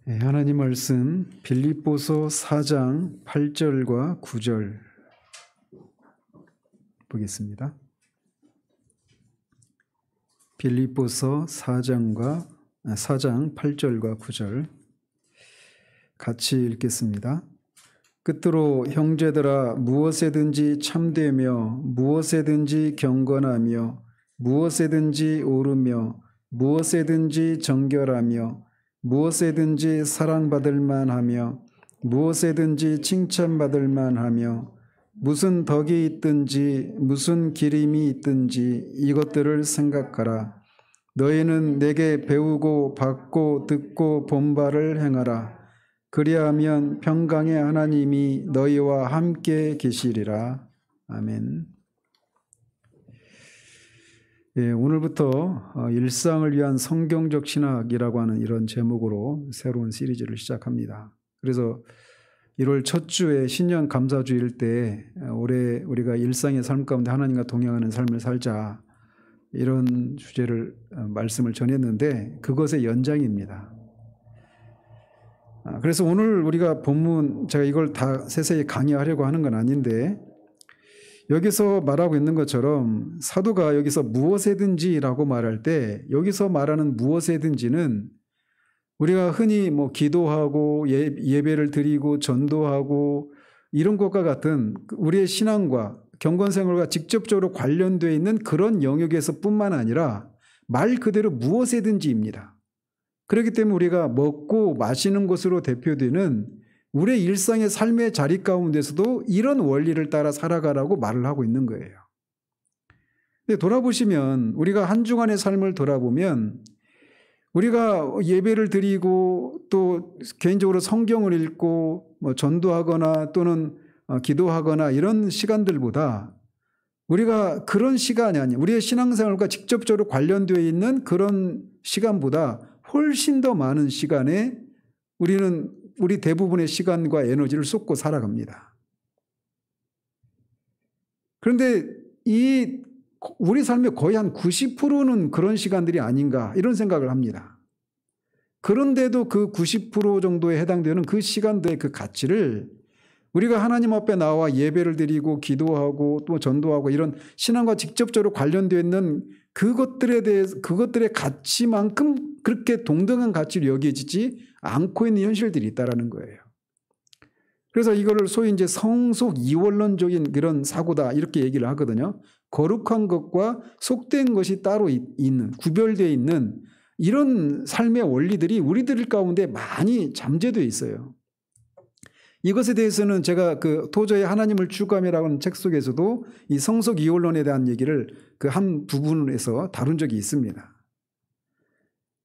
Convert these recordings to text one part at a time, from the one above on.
하나님 말씀 빌립보서 4장 8절과 9절 보겠습니다. 빌립보서 4장 8절과 9절 같이 읽겠습니다. 끝으로 형제들아, 무엇에든지 참되며 무엇에든지 경건하며 무엇에든지 옳으며 무엇에든지 정결하며 무엇에든지 사랑받을 만하며 무엇에든지 칭찬받을 만하며 무슨 덕이 있든지 무슨 기림이 있든지 이것들을 생각하라. 너희는 내게 배우고 받고 듣고 본 바를 행하라. 그리하면 평강의 하나님이 너희와 함께 계시리라. 아멘. 오늘부터 일상을 위한 성경적 신학이라고 하는 이런 제목으로 새로운 시리즈를 시작합니다. 그래서 1월 첫 주에 신년 감사주일 때 올해 우리가 일상의 삶 가운데 하나님과 동행하는 삶을 살자, 이런 주제를 말씀을 전했는데 그것의 연장입니다. 그래서 오늘 우리가 본문, 제가 이걸 다 세세히 강의하려고 하는 건 아닌데, 여기서 말하고 있는 것처럼 사도가 여기서 무엇에든지라고 말할 때, 여기서 말하는 무엇에든지는 우리가 흔히 기도하고 예배를 드리고 전도하고 이런 것과 같은 우리의 신앙과 경건생활과 직접적으로 관련되어 있는 그런 영역에서 뿐만 아니라 말 그대로 무엇에든지입니다. 그렇기 때문에 우리가 먹고 마시는 것으로 대표되는 우리의 일상의 삶의 자리 가운데서도 이런 원리를 따라 살아가라고 말을 하고 있는 거예요. 근데 돌아보시면, 우리가 한 주간의 삶을 돌아보면 우리가 예배를 드리고 또 개인적으로 성경을 읽고 전도하거나 또는 기도하거나 이런 시간들보다 우리가 그런 시간이 아니에요. 우리의 신앙생활과 직접적으로 관련되어 있는 그런 시간보다 훨씬 더 많은 시간에 우리 대부분의 시간과 에너지를 쏟고 살아갑니다. 그런데 우리 삶의 거의 한 90%는 그런 시간들이 아닌가, 이런 생각을 합니다. 그런데도 그 90% 정도에 해당되는 그 시간대의 그 가치를 우리가 하나님 앞에 나와 예배를 드리고 기도하고 또 전도하고 이런 신앙과 직접적으로 관련되어 있는 그것들의 가치만큼 그렇게 동등한 가치로 여겨지지 않고 있는 현실들이 있다라는 거예요. 그래서 이거를 소위 이제 성속 이원론적인 그런 사고다, 이렇게 얘기를 하거든요. 거룩한 것과 속된 것이 따로 있는, 구별되어 있는 이런 삶의 원리들이 우리들 가운데 많이 잠재되어 있어요. 이것에 대해서는 제가 도저히 하나님을 추구함이라고 하는 책 속에서도 이 성속 이원론에 대한 얘기를 그 한 부분에서 다룬 적이 있습니다.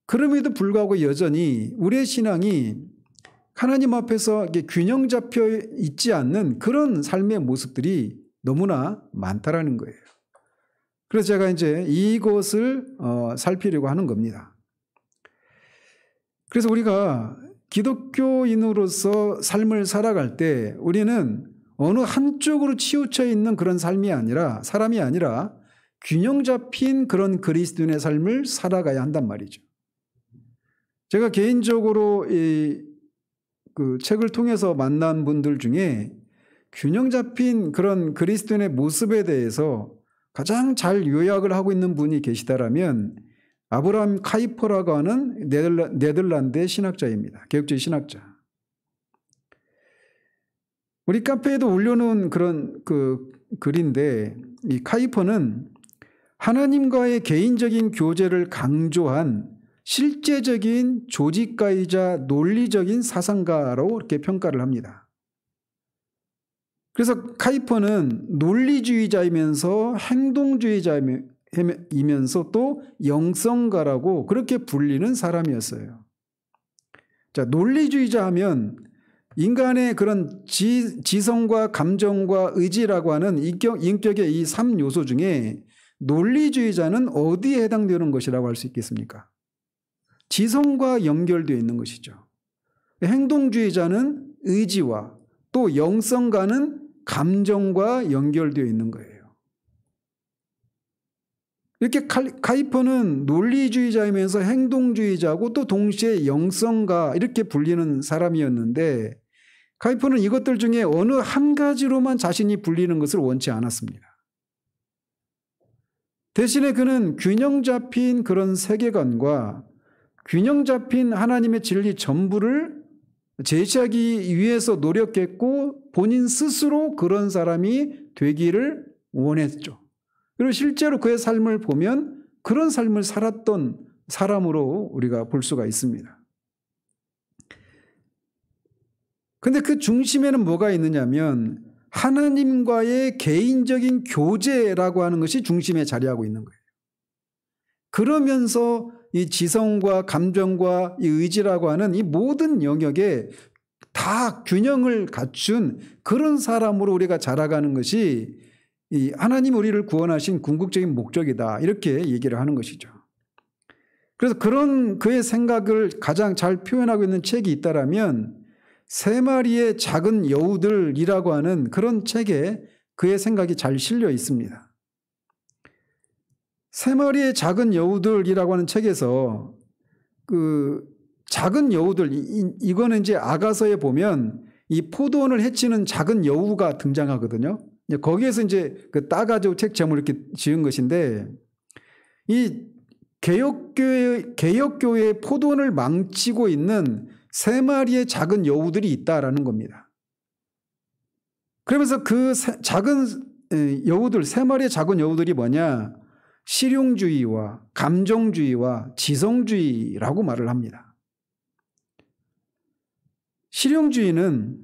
그럼에도 불구하고 여전히 우리의 신앙이 하나님 앞에서 균형 잡혀 있지 않는 그런 삶의 모습들이 너무나 많다라는 거예요. 그래서 제가 이제 이것을 살피려고 하는 겁니다. 그래서 우리가 기독교인으로서 삶을 살아갈 때 우리는 어느 한쪽으로 치우쳐 있는 그런 사람이 아니라 균형 잡힌 그런 그리스도인의 삶을 살아가야 한단 말이죠. 제가 개인적으로 그 책을 통해서 만난 분들 중에 균형 잡힌 그런 그리스도인의 모습에 대해서 가장 잘 요약을 하고 있는 분이 계시다라면 아브라함 카이퍼라고 하는 네덜란드의 신학자입니다. 개혁주의 신학자. 우리 카페에도 올려놓은 그런 글인데, 이 카이퍼는 하나님과의 개인적인 교제를 강조한 실제적인 조직가이자 논리적인 사상가로 이렇게 평가를 합니다. 그래서 카이퍼는 논리주의자이면서 행동주의자이면서 또 영성가라고 그렇게 불리는 사람이었어요. 자, 논리주의자 하면 인간의 그런 지성과 감정과 의지라고 하는 인격의 이 3요소 중에 논리주의자는 어디에 해당되는 것이라고 할 수 있겠습니까? 지성과 연결되어 있는 것이죠. 행동주의자는 의지와 또 영성가는 감정과 연결되어 있는 거예요. 이렇게 카이퍼는 논리주의자이면서 행동주의자고 또 동시에 영성가 이렇게 불리는 사람이었는데 카이퍼는 이것들 중에 어느 한 가지로만 자신이 불리는 것을 원치 않았습니다. 대신에 그는 균형 잡힌 그런 세계관과 균형 잡힌 하나님의 진리 전부를 제시하기 위해서 노력했고 본인 스스로 그런 사람이 되기를 원했죠. 그리고 실제로 그의 삶을 보면 그런 삶을 살았던 사람으로 우리가 볼 수가 있습니다. 그런데 그 중심에는 뭐가 있느냐면 하나님과의 개인적인 교제라고 하는 것이 중심에 자리하고 있는 거예요. 그러면서 이 지성과 감정과 이 의지라고 하는 이 모든 영역에 다 균형을 갖춘 그런 사람으로 우리가 자라가는 것이 이 하나님 우리를 구원하신 궁극적인 목적이다. 이렇게 얘기를 하는 것이죠. 그래서 그런 그의 생각을 가장 잘 표현하고 있는 책이 있다라면 세 마리의 작은 여우들이라고 하는 그런 책에 그의 생각이 잘 실려 있습니다. 세 마리의 작은 여우들이라고 하는 책에서 그 작은 여우들, 이거는 이제 아가서에 보면 이 포도원을 해치는 작은 여우가 등장하거든요. 거기에서 이제 그 따가지고 책 제목을 이렇게 지은 것인데 이 개혁교회의 포도원을 망치고 있는 세 마리의 작은 여우들이 있다라는 겁니다. 그러면서 그 작은 여우들, 세 마리의 작은 여우들이 뭐냐? 실용주의와 감정주의와 지성주의라고 말을 합니다. 실용주의는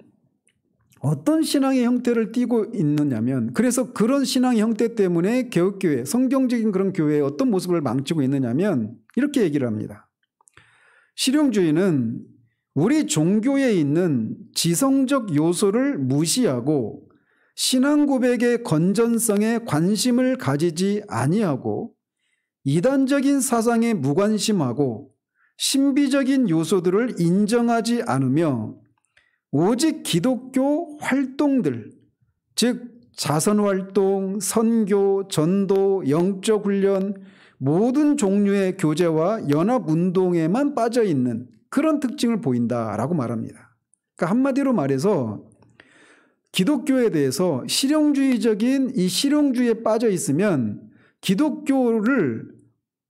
어떤 신앙의 형태를 띠고 있느냐면 그래서 그런 신앙의 형태 때문에 개혁교회, 성경적인 그런 교회의 어떤 모습을 망치고 있느냐면 이렇게 얘기를 합니다. 실용주의는 우리 종교에 있는 지성적 요소를 무시하고 신앙 고백의 건전성에 관심을 가지지 아니하고 이단적인 사상에 무관심하고 신비적인 요소들을 인정하지 않으며 오직 기독교 활동들, 즉 자선활동, 선교, 전도, 영적 훈련, 모든 종류의 교제와 연합운동에만 빠져있는 그런 특징을 보인다라고 말합니다. 그러니까 한마디로 말해서 기독교에 대해서 실용주의적인 이 실용주의에 빠져 있으면 기독교를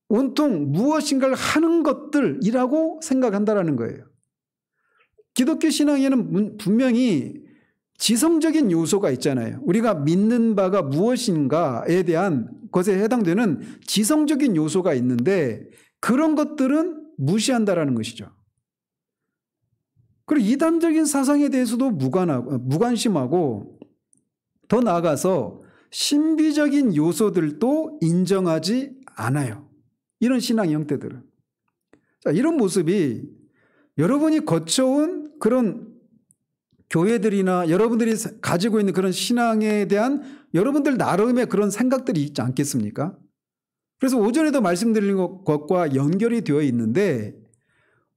온통 무엇인가를 하는 것들이라고 생각한다라는 거예요. 기독교 신앙에는 분명히 지성적인 요소가 있잖아요. 우리가 믿는 바가 무엇인가에 대한 것에 해당되는 지성적인 요소가 있는데 그런 것들은 무시한다라는 것이죠. 그리고 이단적인 사상에 대해서도 무관심하고 더 나아가서 신비적인 요소들도 인정하지 않아요. 이런 신앙의 형태들은. 자, 이런 모습이 여러분이 거쳐온 그런 교회들이나 여러분들이 가지고 있는 그런 신앙에 대한 여러분들 나름의 그런 생각들이 있지 않겠습니까? 그래서 오전에도 말씀드린 것과 연결이 되어 있는데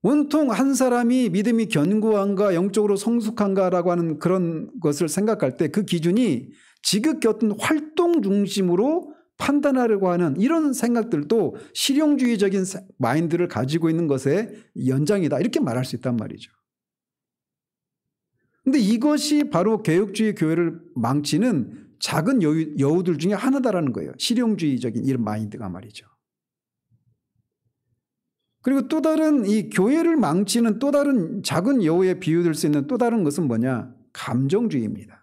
온통 한 사람이 믿음이 견고한가 영적으로 성숙한가라고 하는 그런 것을 생각할 때 그 기준이 지극히 어떤 활동 중심으로 판단하려고 하는 이런 생각들도 실용주의적인 마인드를 가지고 있는 것의 연장이다. 이렇게 말할 수 있단 말이죠. 그런데 이것이 바로 개혁주의 교회를 망치는 작은 여우들 중에 하나다라는 거예요. 실용주의적인 이런 마인드가 말이죠. 그리고 또 다른 이 교회를 망치는 또 다른 작은 여우에 비유될 수 있는 또 다른 것은 뭐냐? 감정주의입니다.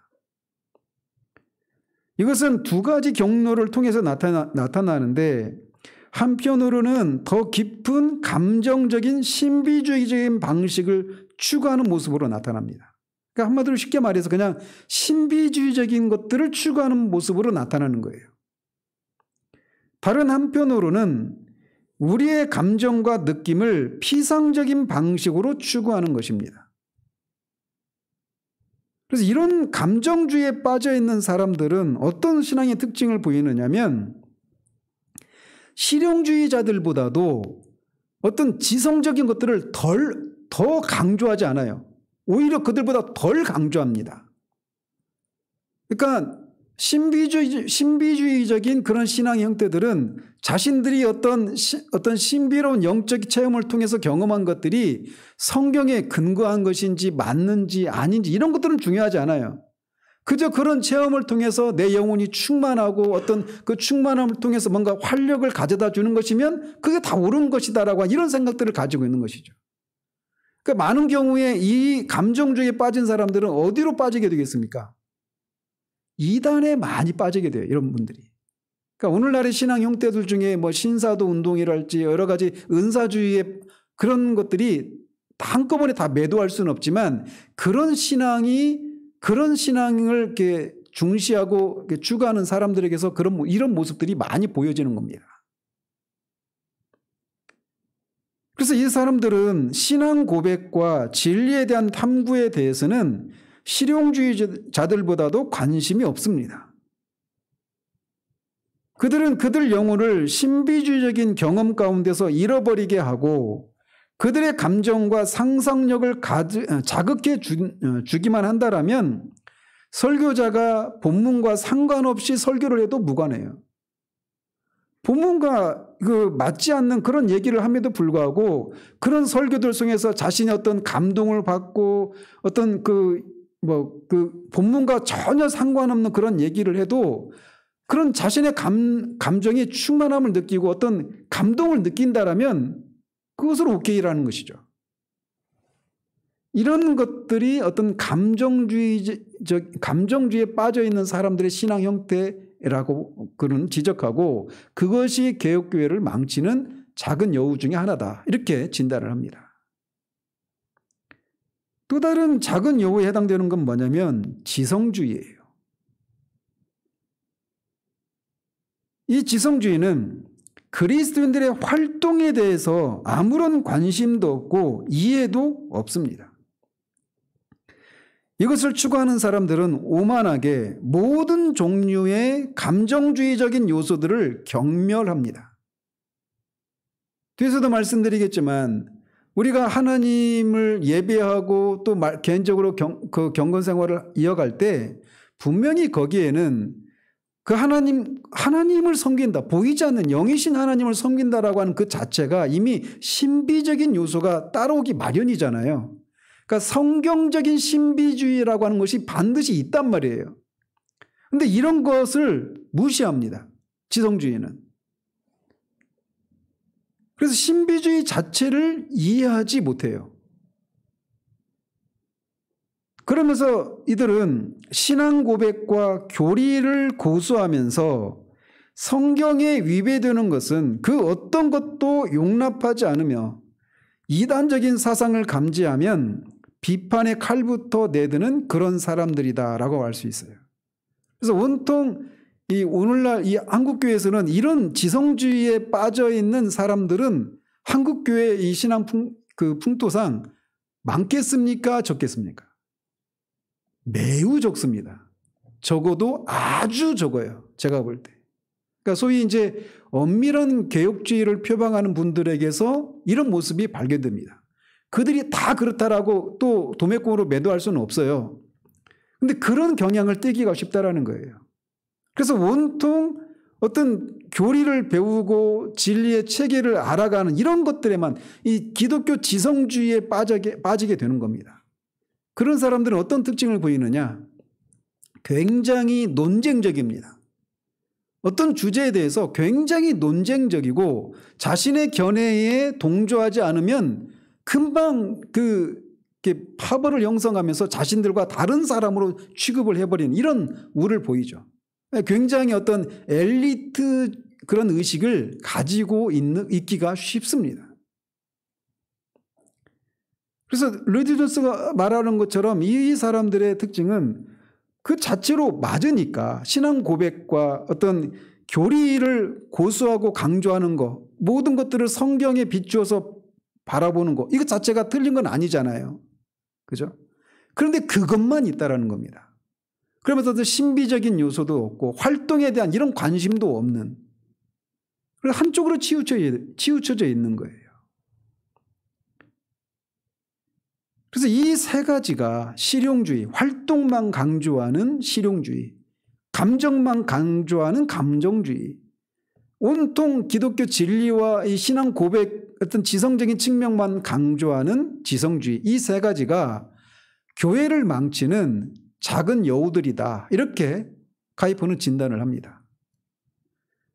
이것은 두 가지 경로를 통해서 나타나는데 한편으로는 더 깊은 감정적인 신비주의적인 방식을 추구하는 모습으로 나타납니다. 그러니까 한마디로 쉽게 말해서 그냥 신비주의적인 것들을 추구하는 모습으로 나타나는 거예요. 다른 한편으로는 우리의 감정과 느낌을 피상적인 방식으로 추구하는 것입니다. 그래서 이런 감정주의에 빠져 있는 사람들은 어떤 신앙의 특징을 보이느냐면 실용주의자들보다도 어떤 지성적인 것들을 더 강조하지 않아요. 오히려 그들보다 덜 강조합니다. 그러니까 신비주의적인 그런 신앙 형태들은 자신들이 어떤 신비로운 영적 체험을 통해서 경험한 것들이 성경에 근거한 것인지 맞는지 아닌지 이런 것들은 중요하지 않아요. 그저 그런 체험을 통해서 내 영혼이 충만하고 어떤 그 충만함을 통해서 뭔가 활력을 가져다 주는 것이면 그게 다 옳은 것이다라고 이런 생각들을 가지고 있는 것이죠. 그러니까 많은 경우에 이 감정주의에 빠진 사람들은 어디로 빠지게 되겠습니까? 이단에 많이 빠지게 돼요. 이런 분들이. 그러니까 오늘날의 신앙 형태들 중에 뭐 신사도 운동이랄지 여러 가지 은사주의의 그런 것들이 한꺼번에 다 매도할 수는 없지만 그런 신앙을 이렇게 중시하고 이렇게 추구하는 사람들에게서 이런 모습들이 많이 보여지는 겁니다. 그래서 이 사람들은 신앙 고백과 진리에 대한 탐구에 대해서는 실용주의자들보다도 관심이 없습니다. 그들은 그들 영혼을 신비주의적인 경험 가운데서 잃어버리게 하고 그들의 감정과 상상력을 자극해 주기만 한다라면 설교자가 본문과 상관없이 설교를 해도 무관해요. 본문과 맞지 않는 그런 얘기를 함에도 불구하고 그런 설교들 속에서 자신의 어떤 감동을 받고 어떤 본문과 전혀 상관없는 그런 얘기를 해도 그런 자신의 감정이 충만함을 느끼고 어떤 감동을 느낀다라면 그것을 오케이라는 것이죠. 이런 것들이 어떤 감정주의에 빠져 있는 사람들의 신앙 형태라고 그는 지적하고 그것이 개혁교회를 망치는 작은 여우 중에 하나다. 이렇게 진단을 합니다. 또 다른 작은 여우에 해당되는 건 뭐냐면 지성주의예요. 이 지성주의는 그리스도인들의 활동에 대해서 아무런 관심도 없고 이해도 없습니다. 이것을 추구하는 사람들은 오만하게 모든 종류의 감정주의적인 요소들을 경멸합니다. 뒤에서도 말씀드리겠지만 우리가 하나님을 예배하고 또 개인적으로 그 경건 생활을 이어갈 때 분명히 거기에는 그 하나님을 섬긴다, 보이지 않는 영이신 하나님을 섬긴다라고 하는 그 자체가 이미 신비적인 요소가 따라오기 마련이잖아요. 그러니까 성경적인 신비주의라고 하는 것이 반드시 있단 말이에요. 그런데 이런 것을 무시합니다. 지성주의는. 그래서 신비주의 자체를 이해하지 못해요. 그러면서 이들은 신앙 고백과 교리를 고수하면서 성경에 위배되는 것은 그 어떤 것도 용납하지 않으며 이단적인 사상을 감지하면 비판의 칼부터 내드는 그런 사람들이다라고 할 수 있어요. 그래서 온통 오늘날 이 한국교회에서는 이런 지성주의에 빠져 있는 사람들은 한국교회 이 신앙 풍토상 많겠습니까? 적겠습니까? 매우 적습니다. 적어도 아주 적어요. 제가 볼 때. 그러니까 소위 이제 엄밀한 개혁주의를 표방하는 분들에게서 이런 모습이 발견됩니다. 그들이 다 그렇다라고 또 도매금으로 매도할 수는 없어요. 그런데 그런 경향을 띠기가 쉽다라는 거예요. 그래서 온통 어떤 교리를 배우고 진리의 체계를 알아가는 이런 것들에만 이 기독교 지성주의에 빠지게 되는 겁니다. 그런 사람들은 어떤 특징을 보이느냐? 굉장히 논쟁적입니다. 어떤 주제에 대해서 굉장히 논쟁적이고 자신의 견해에 동조하지 않으면 금방 파벌을 형성하면서 자신들과 다른 사람으로 취급을 해버리는 이런 우를 보이죠. 굉장히 어떤 엘리트 그런 의식을 가지고 있기가 쉽습니다. 그래서 로이드 존스가 말하는 것처럼 이 사람들의 특징은 그 자체로 맞으니까 신앙 고백과 어떤 교리를 고수하고 강조하는 것, 모든 것들을 성경에 비추어서 바라보는 것, 이것 자체가 틀린 건 아니잖아요. 그죠? 그런데 그것만 있다라는 겁니다. 그러면서 신비적인 요소도 없고 활동에 대한 이런 관심도 없는, 그리고 한쪽으로 치우쳐져 있는 거예요. 그래서 이 세 가지가 실용주의, 활동만 강조하는 실용주의, 감정만 강조하는 감정주의, 온통 기독교 진리와 이 신앙 고백 어떤 지성적인 측면만 강조하는 지성주의, 이 세 가지가 교회를 망치는 작은 여우들이다, 이렇게 카이퍼는 진단을 합니다.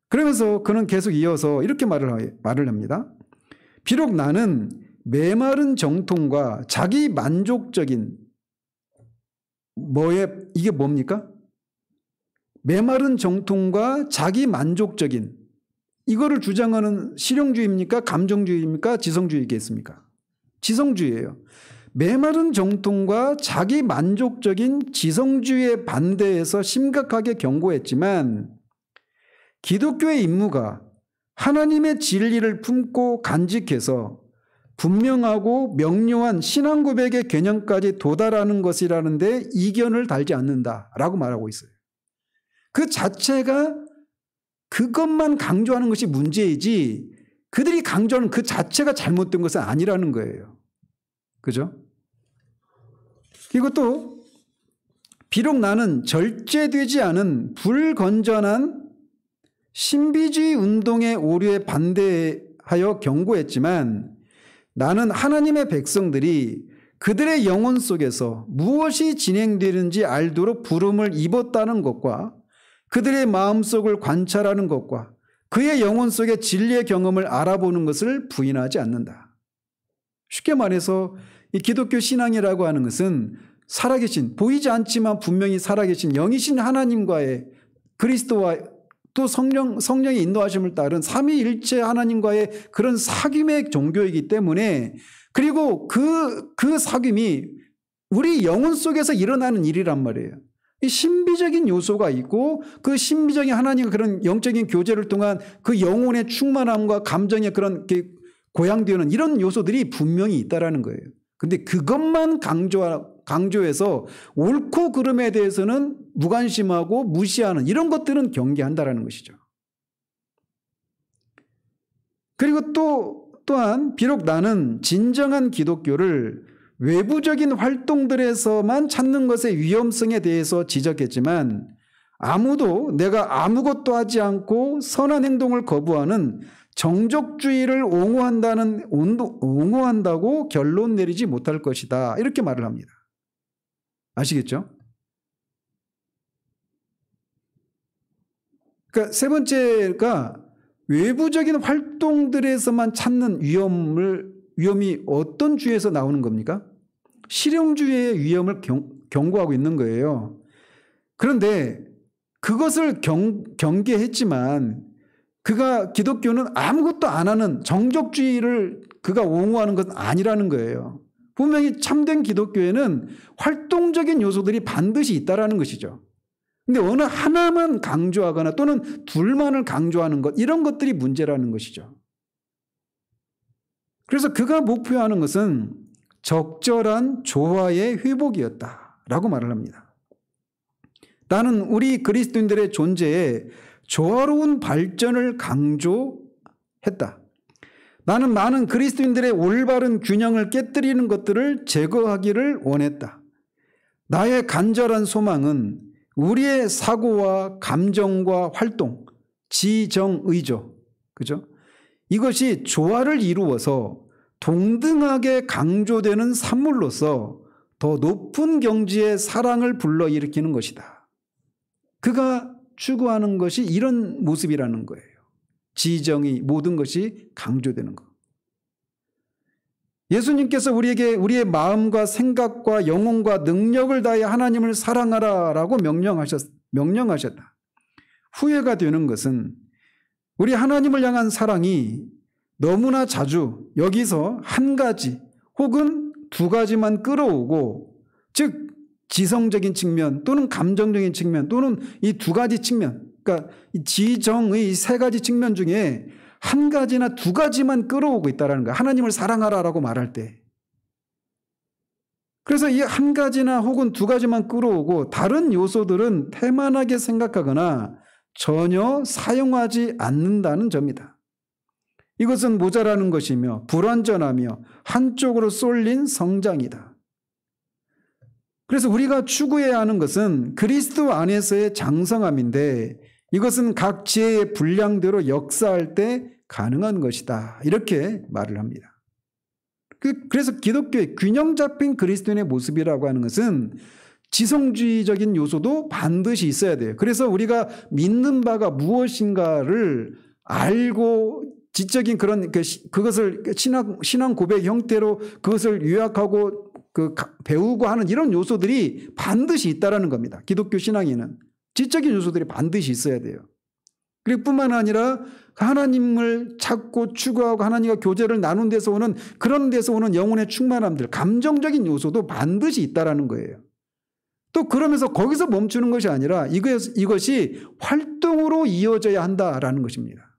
그러면서 그는 계속 이어서 이렇게 말을 합니다. 비록 나는 메마른 정통과 자기 만족적인 이게 뭡니까? 메마른 정통과 자기 만족적인, 이거를 주장하는 실용주의입니까? 감정주의입니까? 지성주의겠습니까? 지성주의예요. 메마른 정통과 자기 만족적인 지성주의에 반대해서 심각하게 경고했지만 기독교의 임무가 하나님의 진리를 품고 간직해서 분명하고 명료한 신앙 고백의 개념까지 도달하는 것이라는데 이견을 달지 않는다라고 말하고 있어요. 그 자체가 그것만 강조하는 것이 문제이지 그들이 강조하는 그 자체가 잘못된 것은 아니라는 거예요. 그죠? 그리고 또 비록 나는 절제되지 않은 불건전한 신비주의 운동의 오류에 반대하여 경고했지만 나는 하나님의 백성들이 그들의 영혼 속에서 무엇이 진행되는지 알도록 부름을 입었다는 것과 그들의 마음속을 관찰하는 것과 그의 영혼 속의 진리의 경험을 알아보는 것을 부인하지 않는다. 쉽게 말해서 이 기독교 신앙이라고 하는 것은 살아계신, 보이지 않지만 분명히 살아계신 영이신 하나님과의, 그리스도와 또 성령의 인도하심을 따른 삼위일체 하나님과의 그런 사귐의 종교이기 때문에, 그리고 그 사귐이 우리 영혼 속에서 일어나는 일이란 말이에요. 이 신비적인 요소가 있고 그 신비적인 하나님과 그런 영적인 교제를 통한 그 영혼의 충만함과 감정의 그런 고양되는 이런 요소들이 분명히 있다라는 거예요. 근데 그것만 강조해서 옳고 그름에 대해서는 무관심하고 무시하는 이런 것들은 경계한다라는 것이죠. 그리고 또한 비록 나는 진정한 기독교를 외부적인 활동들에서만 찾는 것의 위험성에 대해서 지적했지만 아무도 내가 아무것도 하지 않고 선한 행동을 거부하는 정적주의를 옹호한다고 결론 내리지 못할 것이다, 이렇게 말을 합니다. 아시겠죠? 그러니까 세 번째가 외부적인 활동들에서만 찾는 위험이 어떤 주의에서 나오는 겁니까? 실용주의의 위험을 경고하고 있는 거예요. 그런데 그것을 경계했지만 기독교는 아무것도 안 하는 정적주의를 그가 옹호하는 것은 아니라는 거예요. 분명히 참된 기독교에는 활동적인 요소들이 반드시 있다라는 것이죠. 근데 어느 하나만 강조하거나 또는 둘만을 강조하는 것, 이런 것들이 문제라는 것이죠. 그래서 그가 목표하는 것은 적절한 조화의 회복이었다라고 말을 합니다. 나는 우리 그리스도인들의 존재에 조화로운 발전을 강조했다. 나는 많은 그리스도인들의 올바른 균형을 깨뜨리는 것들을 제거하기를 원했다. 나의 간절한 소망은 우리의 사고와 감정과 활동, 지정의조, 그죠? 이것이 조화를 이루어서 동등하게 강조되는 산물로서 더 높은 경지의 사랑을 불러일으키는 것이다. 그가 추구하는 것이 이런 모습이라는 거예요. 지정의, 모든 것이 강조되는 것. 예수님께서 우리에게 우리의 마음과 생각과 영혼과 능력을 다해 하나님을 사랑하라라고 명령하셨다. 후회가 되는 것은 우리 하나님을 향한 사랑이 너무나 자주 여기서 한 가지 혹은 두 가지만 끌어오고, 즉 지성적인 측면 또는 감정적인 측면 또는 이 두 가지 측면, 그러니까 지정의 세 가지 측면 중에 한 가지나 두 가지만 끌어오고 있다는 거예요. 하나님을 사랑하라라고 말할 때. 그래서 이 한 가지나 혹은 두 가지만 끌어오고 다른 요소들은 태만하게 생각하거나 전혀 사용하지 않는다는 점이다. 이것은 모자라는 것이며 불완전하며 한쪽으로 쏠린 성장이다. 그래서 우리가 추구해야 하는 것은 그리스도 안에서의 장성함인데 이것은 각 지혜의 분량대로 역사할 때 가능한 것이다. 이렇게 말을 합니다. 그래서 기독교의 균형 잡힌 그리스도인의 모습이라고 하는 것은 지성주의적인 요소도 반드시 있어야 돼요. 그래서 우리가 믿는 바가 무엇인가를 알고 지적인 그것을 신앙 고백 형태로 그것을 요약하고 배우고 하는 이런 요소들이 반드시 있다라는 겁니다. 기독교 신앙에는 지적인 요소들이 반드시 있어야 돼요. 그리고 뿐만 아니라 하나님을 찾고 추구하고 하나님과 교제를 나눈 데서 오는 그런 데서 오는 영혼의 충만함들, 감정적인 요소도 반드시 있다라는 거예요. 또 그러면서 거기서 멈추는 것이 아니라 이것이 활동으로 이어져야 한다라는 것입니다.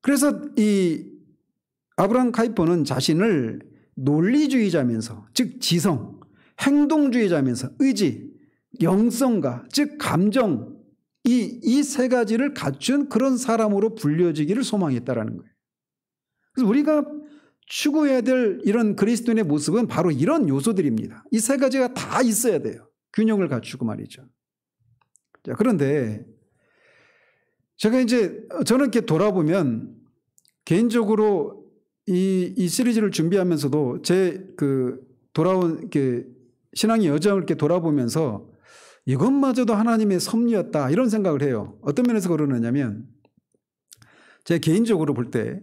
그래서 이 아브라함 카이퍼는 자신을 논리주의자면서, 즉 지성, 행동주의자면서 의지, 영성가, 즉 감정, 이 세 가지를 갖춘 그런 사람으로 불려지기를 소망했다라는 거예요. 그래서 우리가 추구해야 될 이런 그리스도인의 모습은 바로 이런 요소들입니다. 이 세 가지가 다 있어야 돼요. 균형을 갖추고 말이죠. 자, 그런데 저는 이렇게 돌아보면 개인적으로 이 시리즈를 준비하면서도 제 돌아온 신앙의 여정을 이렇게 돌아보면서 이것마저도 하나님의 섭리였다 이런 생각을 해요. 어떤 면에서 그러느냐면 제 개인적으로 볼 때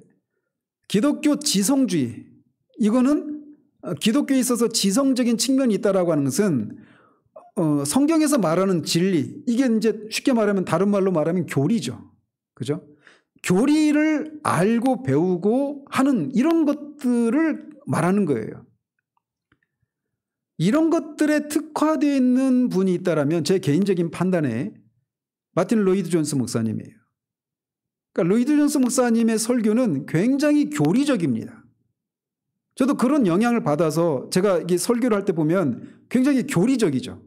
기독교 지성주의, 이거는 기독교에 있어서 지성적인 측면이 있다라고 하는 것은 성경에서 말하는 진리, 이게 이제 쉽게 말하면 다른 말로 말하면 교리죠. 그죠? 교리를 알고 배우고 하는 이런 것들을 말하는 거예요. 이런 것들에 특화되어 있는 분이 있다라면 제 개인적인 판단에 마틴 로이드 존스 목사님이에요. 그러니까 로이드 존스 목사님의 설교는 굉장히 교리적입니다. 저도 그런 영향을 받아서 제가 이게 설교를 할 때 보면 굉장히 교리적이죠.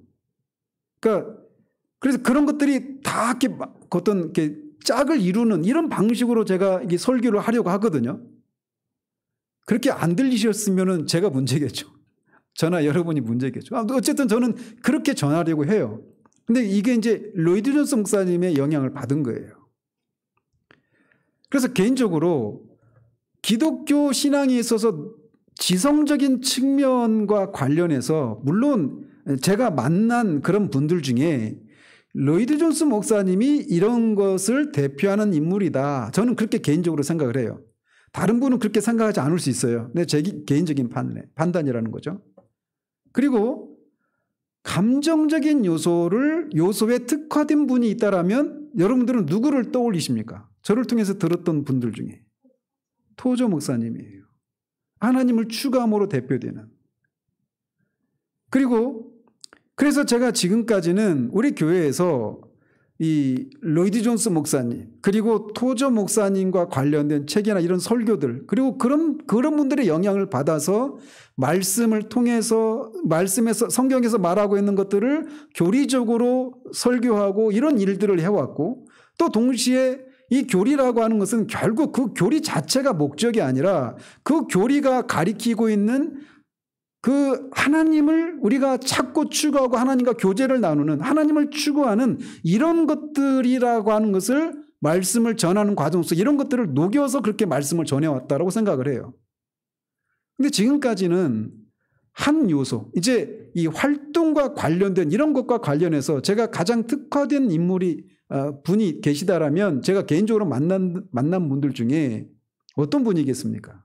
그러니까 그래서 그런 것들이 다 이렇게 어떤 이렇게 짝을 이루는 이런 방식으로 제가 이게 설교를 하려고 하거든요. 그렇게 안 들리셨으면 제가 문제겠죠. 저나 여러분이 문제겠죠. 어쨌든 저는 그렇게 전하려고 해요. 근데 이게 이제 로이드 존스 목사님의 영향을 받은 거예요. 그래서 개인적으로 기독교 신앙에 있어서 지성적인 측면과 관련해서 물론 제가 만난 그런 분들 중에 로이드 존스 목사님이 이런 것을 대표하는 인물이다. 저는 그렇게 개인적으로 생각을 해요. 다른 분은 그렇게 생각하지 않을 수 있어요. 근데 제 개인적인 판단이라는 거죠. 그리고 감정적인 요소에 특화된 분이 있다라면 여러분들은 누구를 떠올리십니까? 저를 통해서 들었던 분들 중에 토저 목사님이에요. 하나님을 추구함으로 대표되는. 그래서 제가 지금까지는 우리 교회에서 이 로이드 존스 목사님 그리고 토저 목사님과 관련된 책이나 이런 설교들 그리고 그런 분들의 영향을 받아서 말씀을 통해서 말씀에서 성경에서 말하고 있는 것들을 교리적으로 설교하고 이런 일들을 해왔고 또 동시에 이 교리라고 하는 것은 결국 그 교리 자체가 목적이 아니라 그 교리가 가리키고 있는 그 하나님을 우리가 찾고 추구하고 하나님과 교제를 나누는 하나님을 추구하는 이런 것들이라고 하는 것을 말씀을 전하는 과정 속에 이런 것들을 녹여서 그렇게 말씀을 전해왔다라고 생각을 해요. 근데 지금까지는 한 요소, 이제 이 활동과 관련된 이런 것과 관련해서 제가 가장 특화된 분이 계시다라면 제가 개인적으로 만난 분들 중에 어떤 분이겠습니까?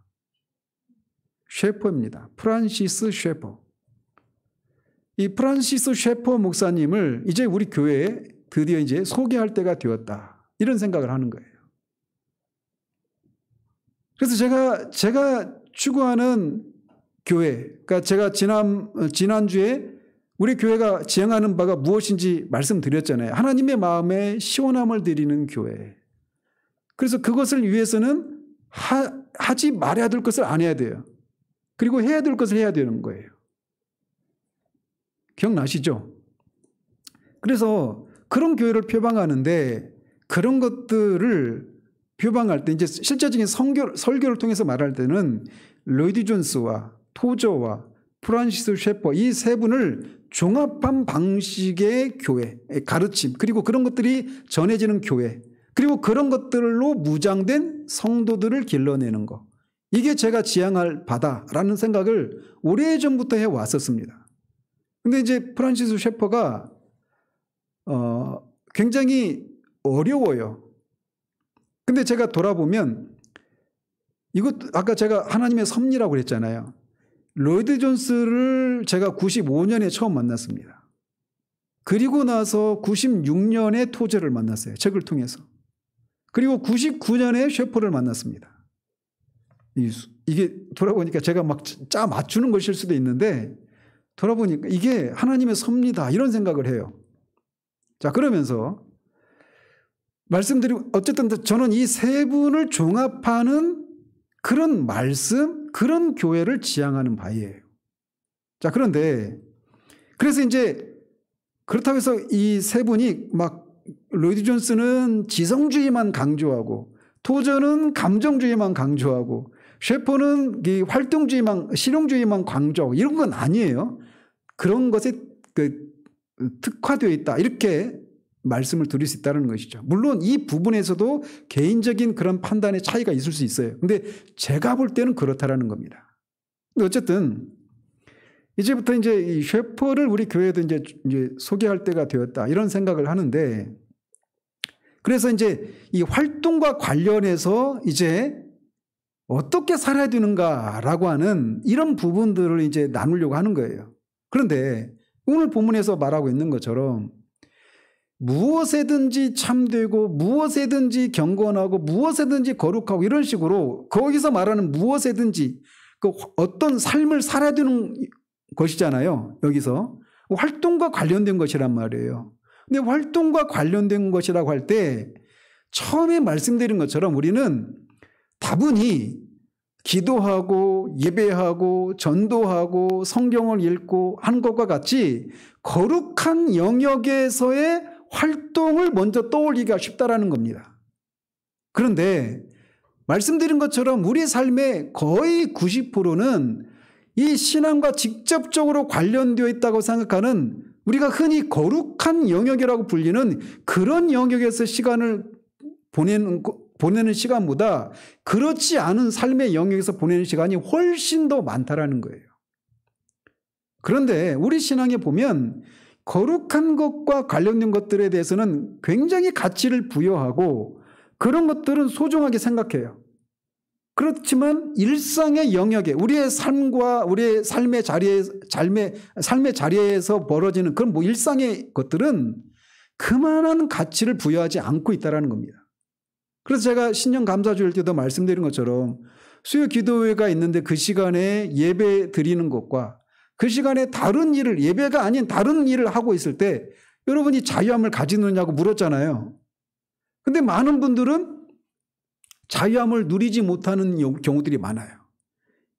셰퍼입니다. 프란시스 셰퍼. 이 프란시스 셰퍼 목사님을 이제 우리 교회에 드디어 이제 소개할 때가 되었다. 이런 생각을 하는 거예요. 그래서 제가 추구하는 교회, 그러니까 제가 지난주에 우리 교회가 지향하는 바가 무엇인지 말씀드렸잖아요. 하나님의 마음에 시원함을 드리는 교회. 그래서 그것을 위해서는 하지 말아야 될 것을 안 해야 돼요. 그리고 해야 될 것을 해야 되는 거예요. 기억나시죠? 그래서 그런 교회를 표방하는데 그런 것들을 표방할 때 이제 실제적인 설교를 통해서 말할 때는 로이드 존스와 토저와 프란시스 셰퍼, 이 세 분을 종합한 방식의 교회, 가르침, 그리고 그런 것들이 전해지는 교회, 그리고 그런 것들로 무장된 성도들을 길러내는 것. 이게 제가 지향할 바다라는 생각을 오래전부터 해왔었습니다. 근데 이제 프란시스 셰퍼가 굉장히 어려워요. 근데 제가 돌아보면 이것 아까 제가 하나님의 섭리라고 그랬잖아요. 로이드 존스를 제가 95년에 처음 만났습니다. 그리고 나서 96년에 토제를 만났어요. 책을 통해서. 그리고 99년에 셰퍼를 만났습니다. 이게 돌아보니까 제가 막 짜 맞추는 것일 수도 있는데 돌아보니까 이게 하나님의 섭리다 이런 생각을 해요. 자, 그러면서 말씀드리고 어쨌든 저는 이 세 분을 종합하는 그런 말씀, 그런 교회를 지향하는 바예요. 자, 그런데 그래서 이제 그렇다고 해서 이 세 분이 막 로이드 존스는 지성주의만 강조하고 토저는 감정주의만 강조하고 셰퍼는 이 활동주의만 실용주의만 강조하고 이런 건 아니에요. 그런 것에 특화되어 있다 이렇게 말씀을 드릴 수 있다는 것이죠. 물론 이 부분에서도 개인적인 그런 판단의 차이가 있을 수 있어요. 근데 제가 볼 때는 그렇다라는 겁니다. 근데 어쨌든 이제부터 이제 이 셰퍼를 우리 교회에도 이제 소개할 때가 되었다 이런 생각을 하는데, 그래서 이제 이 활동과 관련해서 이제 어떻게 살아야 되는가라고 하는 이런 부분들을 이제 나누려고 하는 거예요. 그런데 오늘 본문에서 말하고 있는 것처럼 무엇에든지 참되고 무엇에든지 경건하고 무엇에든지 거룩하고 이런 식으로 거기서 말하는 무엇에든지 그 어떤 삶을 살아야 되는 것이잖아요. 여기서 활동과 관련된 것이란 말이에요. 근데 활동과 관련된 것이라고 할 때 처음에 말씀드린 것처럼 우리는 다분히 기도하고 예배하고 전도하고 성경을 읽고 한 것과 같이 거룩한 영역에서의 활동을 먼저 떠올리기가 쉽다라는 겁니다. 그런데 말씀드린 것처럼 우리 삶의 거의 90%는 이 신앙과 직접적으로 관련되어 있다고 생각하는 우리가 흔히 거룩한 영역이라고 불리는 그런 영역에서 시간을 보내는 시간보다 그렇지 않은 삶의 영역에서 보내는 시간이 훨씬 더 많다라는 거예요. 그런데 우리 신앙에 보면 거룩한 것과 관련된 것들에 대해서는 굉장히 가치를 부여하고 그런 것들은 소중하게 생각해요. 그렇지만 일상의 영역에 우리의 삶과 우리의 삶의 자리에서 벌어지는 그런 일상의 것들은 그만한 가치를 부여하지 않고 있다는 겁니다. 그래서 제가 신년 감사주일 때도 말씀드린 것처럼 수요 기도회가 있는데 그 시간에 예배 드리는 것과 그 시간에 다른 일을 예배가 아닌 다른 일을 하고 있을 때 여러분이 자유함을 가지느냐고 물었잖아요. 근데 많은 분들은 자유함을 누리지 못하는 경우들이 많아요.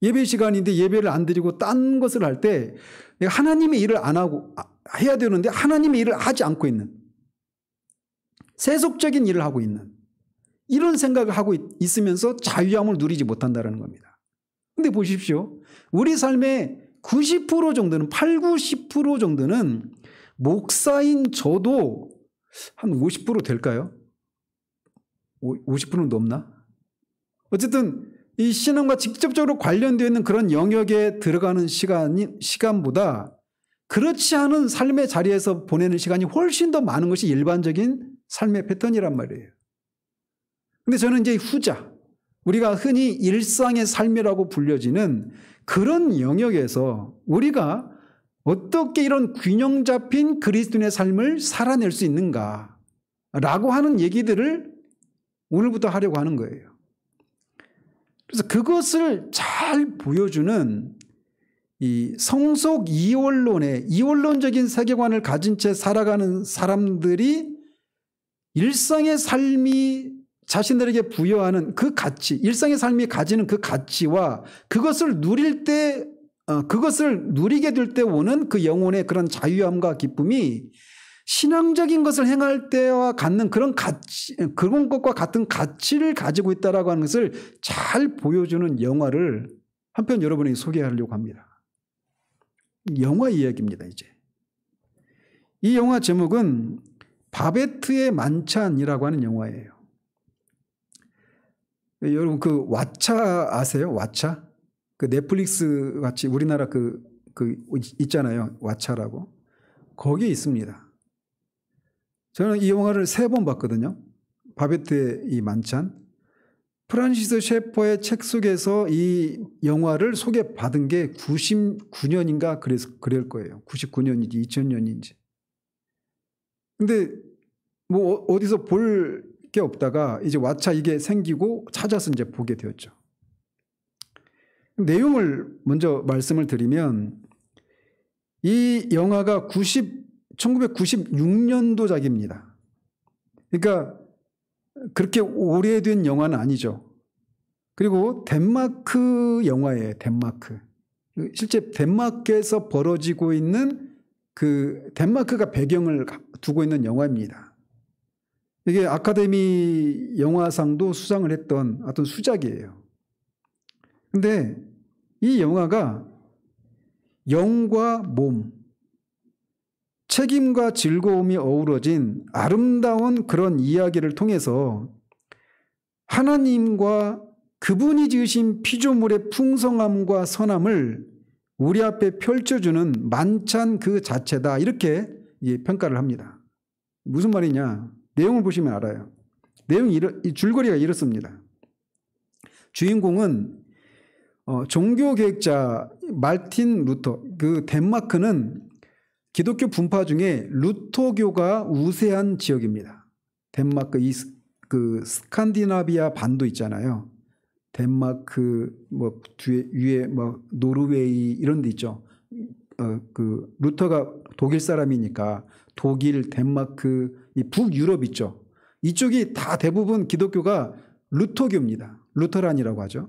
예배 시간인데 예배를 안 드리고 딴 것을 할 때 하나님의 일을 안 하고 해야 되는데 하나님의 일을 하지 않고 있는 세속적인 일을 하고 있는 이런 생각을 하고 있으면서 자유함을 누리지 못한다는 겁니다. 근데 보십시오. 우리 삶의 90% 정도는 80-90% 정도는 목사인 저도 한 50% 될까요? 50%는 넘나? 어쨌든 이 신앙과 직접적으로 관련되어 있는 그런 영역에 들어가는 시간보다 그렇지 않은 삶의 자리에서 보내는 시간이 훨씬 더 많은 것이 일반적인 삶의 패턴이란 말이에요. 근데 저는 이제 후자, 우리가 흔히 일상의 삶이라고 불려지는 그런 영역에서 우리가 어떻게 이런 균형 잡힌 그리스도인의 삶을 살아낼 수 있는가라고 하는 얘기들을 오늘부터 하려고 하는 거예요. 그래서 그것을 잘 보여주는 이 성속 이원론적인 세계관을 가진 채 살아가는 사람들이 일상의 삶이 자신들에게 부여하는 그 가치, 일상의 삶이 가지는 그 가치와 그것을 누리게 될 때 오는 그 영혼의 그런 자유함과 기쁨이 신앙적인 것을 행할 때와 갖는 그런 가치, 그런 것과 같은 가치를 가지고 있다라고 하는 것을 잘 보여주는 영화를 한편 여러분에게 소개하려고 합니다. 영화 이야기입니다. 이제 이 영화 제목은 바베트의 만찬이라고 하는 영화예요. 여러분 그 왓챠 아세요? 왓챠? 그 넷플릭스 같이 우리나라 그 있잖아요. 왓챠라고. 거기에 있습니다. 저는 이 영화를 3번 봤거든요. 바베트의 이 만찬. 프란시스 셰퍼의 책 속에서 이 영화를 소개받은 게 99년인가 그럴 거예요. 99년인지 2000년인지. 근데 뭐 어디서 볼 게 없다가 이제 왓챠 이게 생기고 찾아서 이제 보게 되었죠. 내용을 먼저 말씀을 드리면 이 영화가 1996년도작입니다. 그러니까 그렇게 오래된 영화는 아니죠. 그리고 덴마크 영화예요. 덴마크. 실제 덴마크에서 벌어지고 있는 그 덴마크가 배경을 두고 있는 영화입니다. 이게 아카데미 영화상도 수상을 했던 어떤 수작이에요. 근데 이 영화가 영과 몸, 책임과 즐거움이 어우러진 아름다운 그런 이야기를 통해서 하나님과 그분이 지으신 피조물의 풍성함과 선함을 우리 앞에 펼쳐주는 만찬 그 자체다. 이렇게 평가를 합니다. 무슨 말이냐? 내용을 보시면 알아요. 줄거리가 이렇습니다. 주인공은 종교개혁자 말틴 루터, 그 덴마크는 기독교 분파 중에 루터교가 우세한 지역입니다. 덴마크 그 스칸디나비아 반도 있잖아요. 덴마크 뭐 뒤에 위에 뭐 노르웨이 이런 데 있죠. 그 루터가 독일 사람이니까 독일, 덴마크, 이 북유럽 있죠. 이쪽이 다 대부분 기독교가 루터교입니다. 루터란이라고 하죠.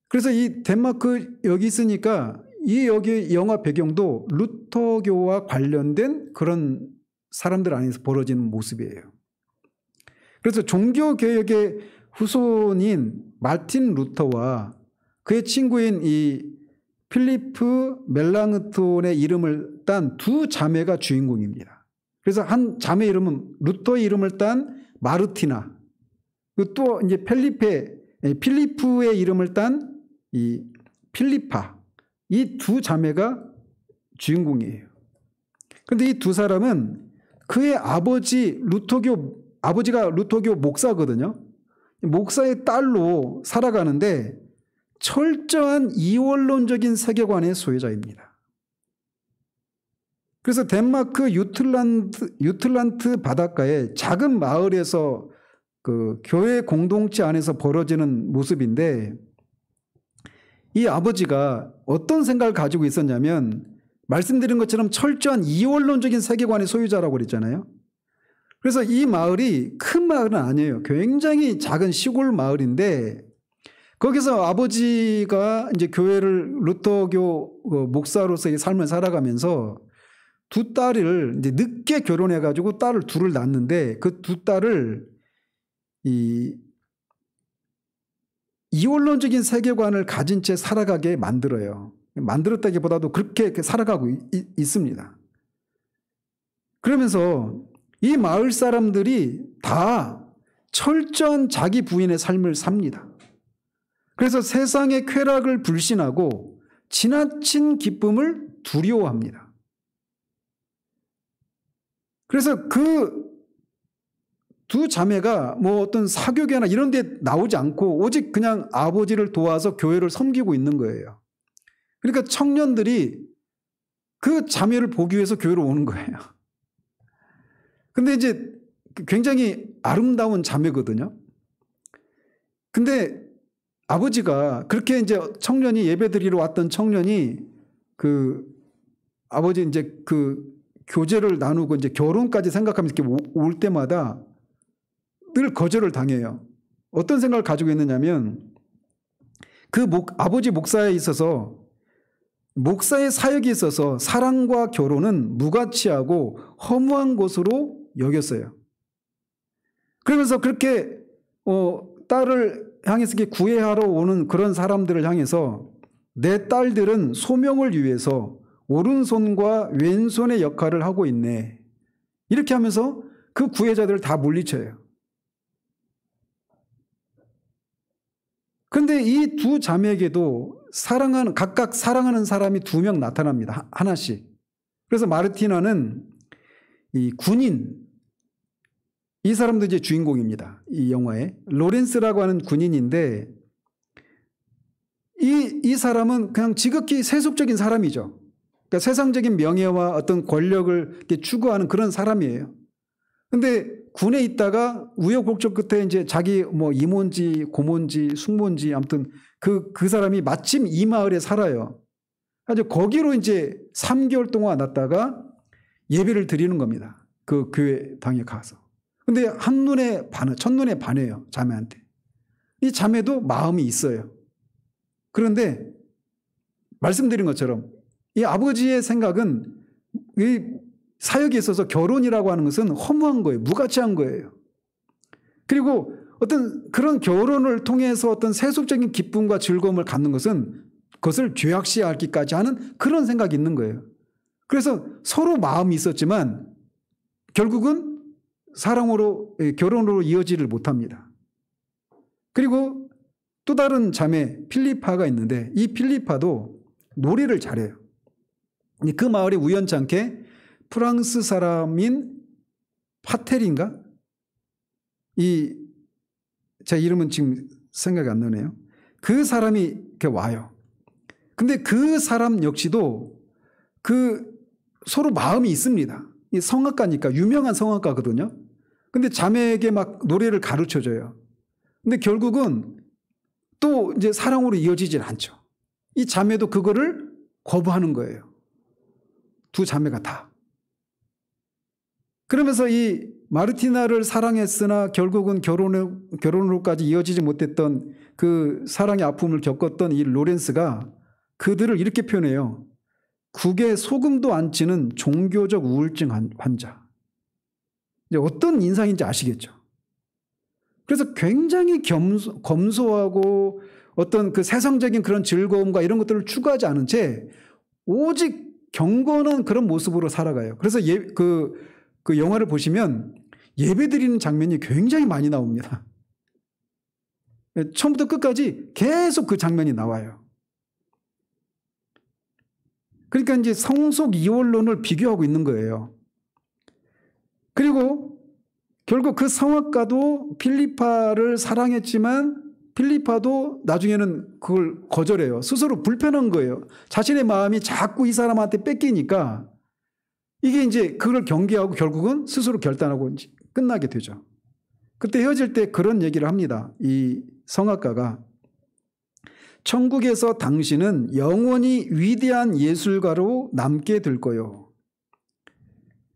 그래서 이 덴마크 여기 있으니까 이 여기 영화 배경도 루터교와 관련된 그런 사람들 안에서 벌어지는 모습이에요. 그래서 종교개혁의 후손인 말틴 루터와 그의 친구인 이 필리프 멜랑흐톤의 이름을 딴 두 자매가 주인공입니다. 그래서 한 자매 이름은 루터의 이름을 딴 마르티나, 또 이제 필리프의 이름을 딴 이 필리파, 이 두 자매가 주인공이에요. 그런데 이 두 사람은 그의 아버지가 루터교 목사거든요. 목사의 딸로 살아가는데 철저한 이원론적인 세계관의 소유자입니다. 그래서 덴마크 유틀란트 바닷가의 작은 마을에서 그 교회 공동체 안에서 벌어지는 모습인데, 이 아버지가 어떤 생각을 가지고 있었냐면, 말씀드린 것처럼 철저한 이원론적인 세계관의 소유자라고 그랬잖아요. 그래서 이 마을이 큰 마을은 아니에요. 굉장히 작은 시골 마을인데, 거기서 아버지가 이제 교회를 루터교 목사로서의 삶을 살아가면서 두 딸을 이제 늦게 결혼해가지고 딸을 둘을 낳았는데, 그 두 딸을 이원론적인 세계관을 가진 채 살아가게 만들어요. 만들었다기보다도 그렇게 살아가고 있습니다. 그러면서 이 마을 사람들이 다 철저한 자기 부인의 삶을 삽니다. 그래서 세상의 쾌락을 불신하고 지나친 기쁨을 두려워합니다. 그래서 그 두 자매가 뭐 어떤 사교계나 이런 데 나오지 않고 오직 그냥 아버지를 도와서 교회를 섬기고 있는 거예요. 그러니까 청년들이 그 자매를 보기 위해서 교회로 오는 거예요. 근데 이제 굉장히 아름다운 자매거든요. 근데 아버지가 그렇게 이제 청년이 예배드리러 왔던 청년이 그 아버지 이제 그 교제를 나누고 이제 결혼까지 생각하면서 이렇게 올 때마다 늘 거절을 당해요. 어떤 생각을 가지고 있느냐면 아버지 목사에 있어서 목사의 사역에 있어서 사랑과 결혼은 무가치하고 허무한 것으로 여겼어요. 그러면서 그렇게 딸을 향해서 구애하러 오는 그런 사람들을 향해서 내 딸들은 소명을 위해서 오른손과 왼손의 역할을 하고 있네. 이렇게 하면서 그 구애자들을 다 물리쳐요. 그런데 이 두 자매에게도 각각 사랑하는 사람이 2명 나타납니다. 하나씩. 그래서 마르티나는 이 군인, 이 사람도 이제 주인공입니다. 이 영화에. 로렌스라고 하는 군인인데 이 사람은 그냥 지극히 세속적인 사람이죠. 그러니까 세상적인 명예와 어떤 권력을 이렇게 추구하는 그런 사람이에요. 근데 군에 있다가 우여곡절 끝에 이제 자기 뭐 이모인지 고모인지 숙모인지 아무튼 그 사람이 마침 이 마을에 살아요. 아주 거기로 이제 3개월 동안 왔다가 예배를 드리는 겁니다. 그 교회당에 가서. 근데 첫눈에 반해요. 자매한테. 이 자매도 마음이 있어요. 그런데 말씀드린 것처럼 이 아버지의 생각은 이 사역에 있어서 결혼이라고 하는 것은 허무한 거예요. 무가치한 거예요. 그리고 어떤 그런 결혼을 통해서 어떤 세속적인 기쁨과 즐거움을 갖는 것은 그것을 죄악시하기까지 하는 그런 생각이 있는 거예요. 그래서 서로 마음이 있었지만 결국은 사랑으로 결혼으로 이어지를 못합니다. 그리고 또 다른 자매 필리파가 있는데 이 필리파도 노래를 잘해요. 그 마을에 우연찮게 프랑스 사람인 파텔인가? 제 이름은 지금 생각이 안 나네요. 그 사람이 이렇게 와요. 근데 그 사람 역시도 서로 마음이 있습니다. 이 성악가니까 유명한 성악가거든요. 근데 자매에게 막 노래를 가르쳐 줘요. 근데 결국은 또 이제 사랑으로 이어지질 않죠. 이 자매도 그거를 거부하는 거예요. 두 자매가 다. 그러면서 이 마르티나를 사랑했으나 결국은 결혼으로까지 이어지지 못했던 그 사랑의 아픔을 겪었던 이 로렌스가 그들을 이렇게 표현해요. 국에 소금도 안 치는 종교적 우울증 환자. 이제 어떤 인상인지 아시겠죠? 그래서 굉장히 검소하고 어떤 그 세상적인 그런 즐거움과 이런 것들을 추구하지 않은 채 오직 경건한 그런 모습으로 살아가요. 그래서 그 영화를 보시면 예배 드리는 장면이 굉장히 많이 나옵니다. 처음부터 끝까지 계속 그 장면이 나와요. 그러니까 이제 성속 이원론을 비교하고 있는 거예요. 그리고 결국 그 성악가도 필리파를 사랑했지만 필리파도 나중에는 그걸 거절해요. 스스로 불편한 거예요. 자신의 마음이 자꾸 이 사람한테 뺏기니까 이게 이제 그걸 경계하고 결국은 스스로 결단하고 이제 끝나게 되죠. 그때 헤어질 때 그런 얘기를 합니다. 이 성악가가 천국에서 당신은 영원히 위대한 예술가로 남게 될 거요.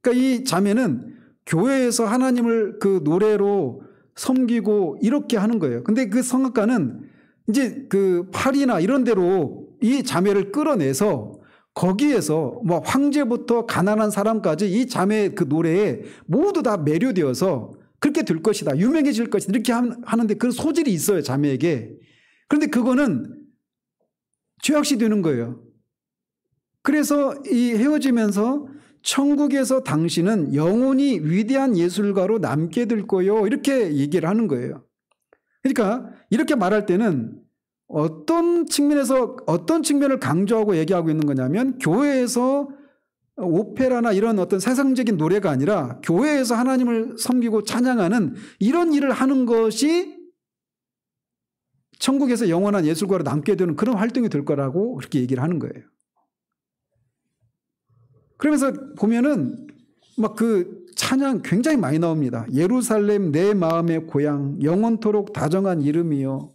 그러니까 이 자매는 교회에서 하나님을 그 노래로 섬기고 이렇게 하는 거예요. 근데 그 성악가는 이제 그 파리나 이런 데로 이 자매를 끌어내서 거기에서 뭐 황제부터 가난한 사람까지 이 자매의 그 노래에 모두 다 매료되어서 그렇게 될 것이다. 유명해질 것이다. 이렇게 하는데 그 소질이 있어요. 자매에게. 그런데 그거는 죄악시 되는 거예요. 그래서 이 헤어지면서 천국에서 당신은 영원히 위대한 예술가로 남게 될 거요. 이렇게 얘기를 하는 거예요. 그러니까 이렇게 말할 때는 어떤 측면을 강조하고 얘기하고 있는 거냐면 교회에서 오페라나 이런 어떤 세상적인 노래가 아니라 교회에서 하나님을 섬기고 찬양하는 이런 일을 하는 것이 천국에서 영원한 예술가로 남게 되는 그런 활동이 될 거라고 그렇게 얘기를 하는 거예요. 그러면서 보면은 막 그 찬양 굉장히 많이 나옵니다. 예루살렘 내 마음의 고향 영원토록 다정한 이름이요.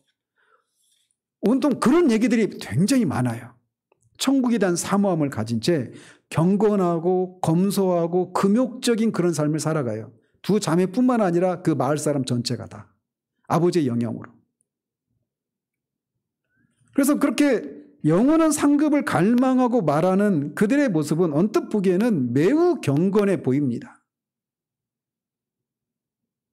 온통 그런 얘기들이 굉장히 많아요. 천국에 대한 사모함을 가진 채 경건하고 검소하고 금욕적인 그런 삶을 살아가요. 두 자매뿐만 아니라 그 마을 사람 전체가 다. 아버지의 영향으로. 그래서 그렇게 영원한 상급을 갈망하고 말하는 그들의 모습은 언뜻 보기에는 매우 경건해 보입니다.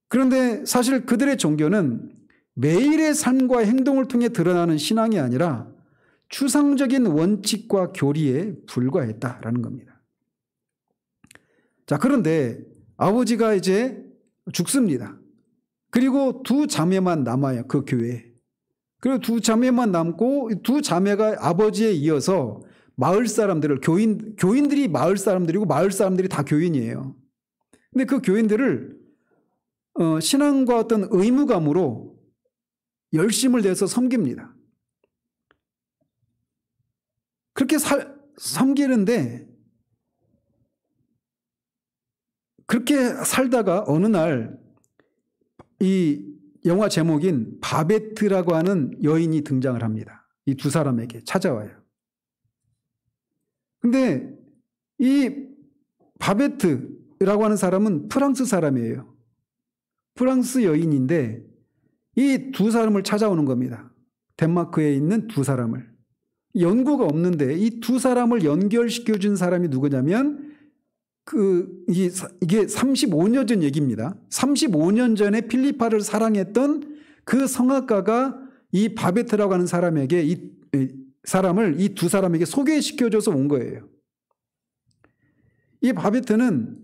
그런데 사실 그들의 종교는 매일의 삶과 행동을 통해 드러나는 신앙이 아니라 추상적인 원칙과 교리에 불과했다라는 겁니다. 자, 그런데 아버지가 이제 죽습니다. 그리고 두 자매만 남아요, 그 교회에. 그리고 두 자매만 남고 두 자매가 아버지에 이어서 마을 사람들을 교인들이 마을 사람들이고 마을 사람들이 다 교인이에요. 근데 그 교인들을 신앙과 어떤 의무감으로 열심을 내서 섬깁니다. 그렇게 섬기는데 그렇게 살다가 어느 날 이 영화 제목인 바베트라고 하는 여인이 등장을 합니다. 이 두 사람에게 찾아와요. 근데 이 바베트라고 하는 사람은 프랑스 사람이에요. 프랑스 여인인데 이 두 사람을 찾아오는 겁니다. 덴마크에 있는 두 사람을. 연고가 없는데 이 두 사람을 연결시켜준 사람이 누구냐면 이게 35년 전 얘기입니다. 35년 전에 필리파를 사랑했던 그 성악가가 이 바베트라고 하는 사람에게 이 두 사람에게 소개시켜줘서 온 거예요. 이 바베트는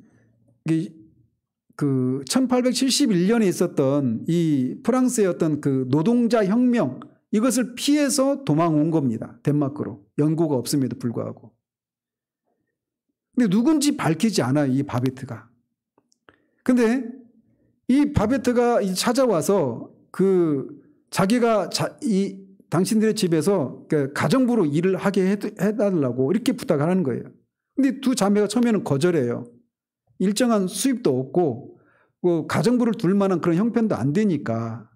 그 1871년에 있었던 이 프랑스의 어떤 그 노동자 혁명 이것을 피해서 도망온 겁니다. 덴마크로. 연고가 없음에도 불구하고. 근데 누군지 밝히지 않아요, 이 바베트가. 근데 이 바베트가 찾아와서 자기가 당신들의 집에서 가정부로 일을 하게 해달라고 이렇게 부탁을 하는 거예요. 근데 두 자매가 처음에는 거절해요. 일정한 수입도 없고 가정부를 둘 만한 그런 형편도 안 되니까.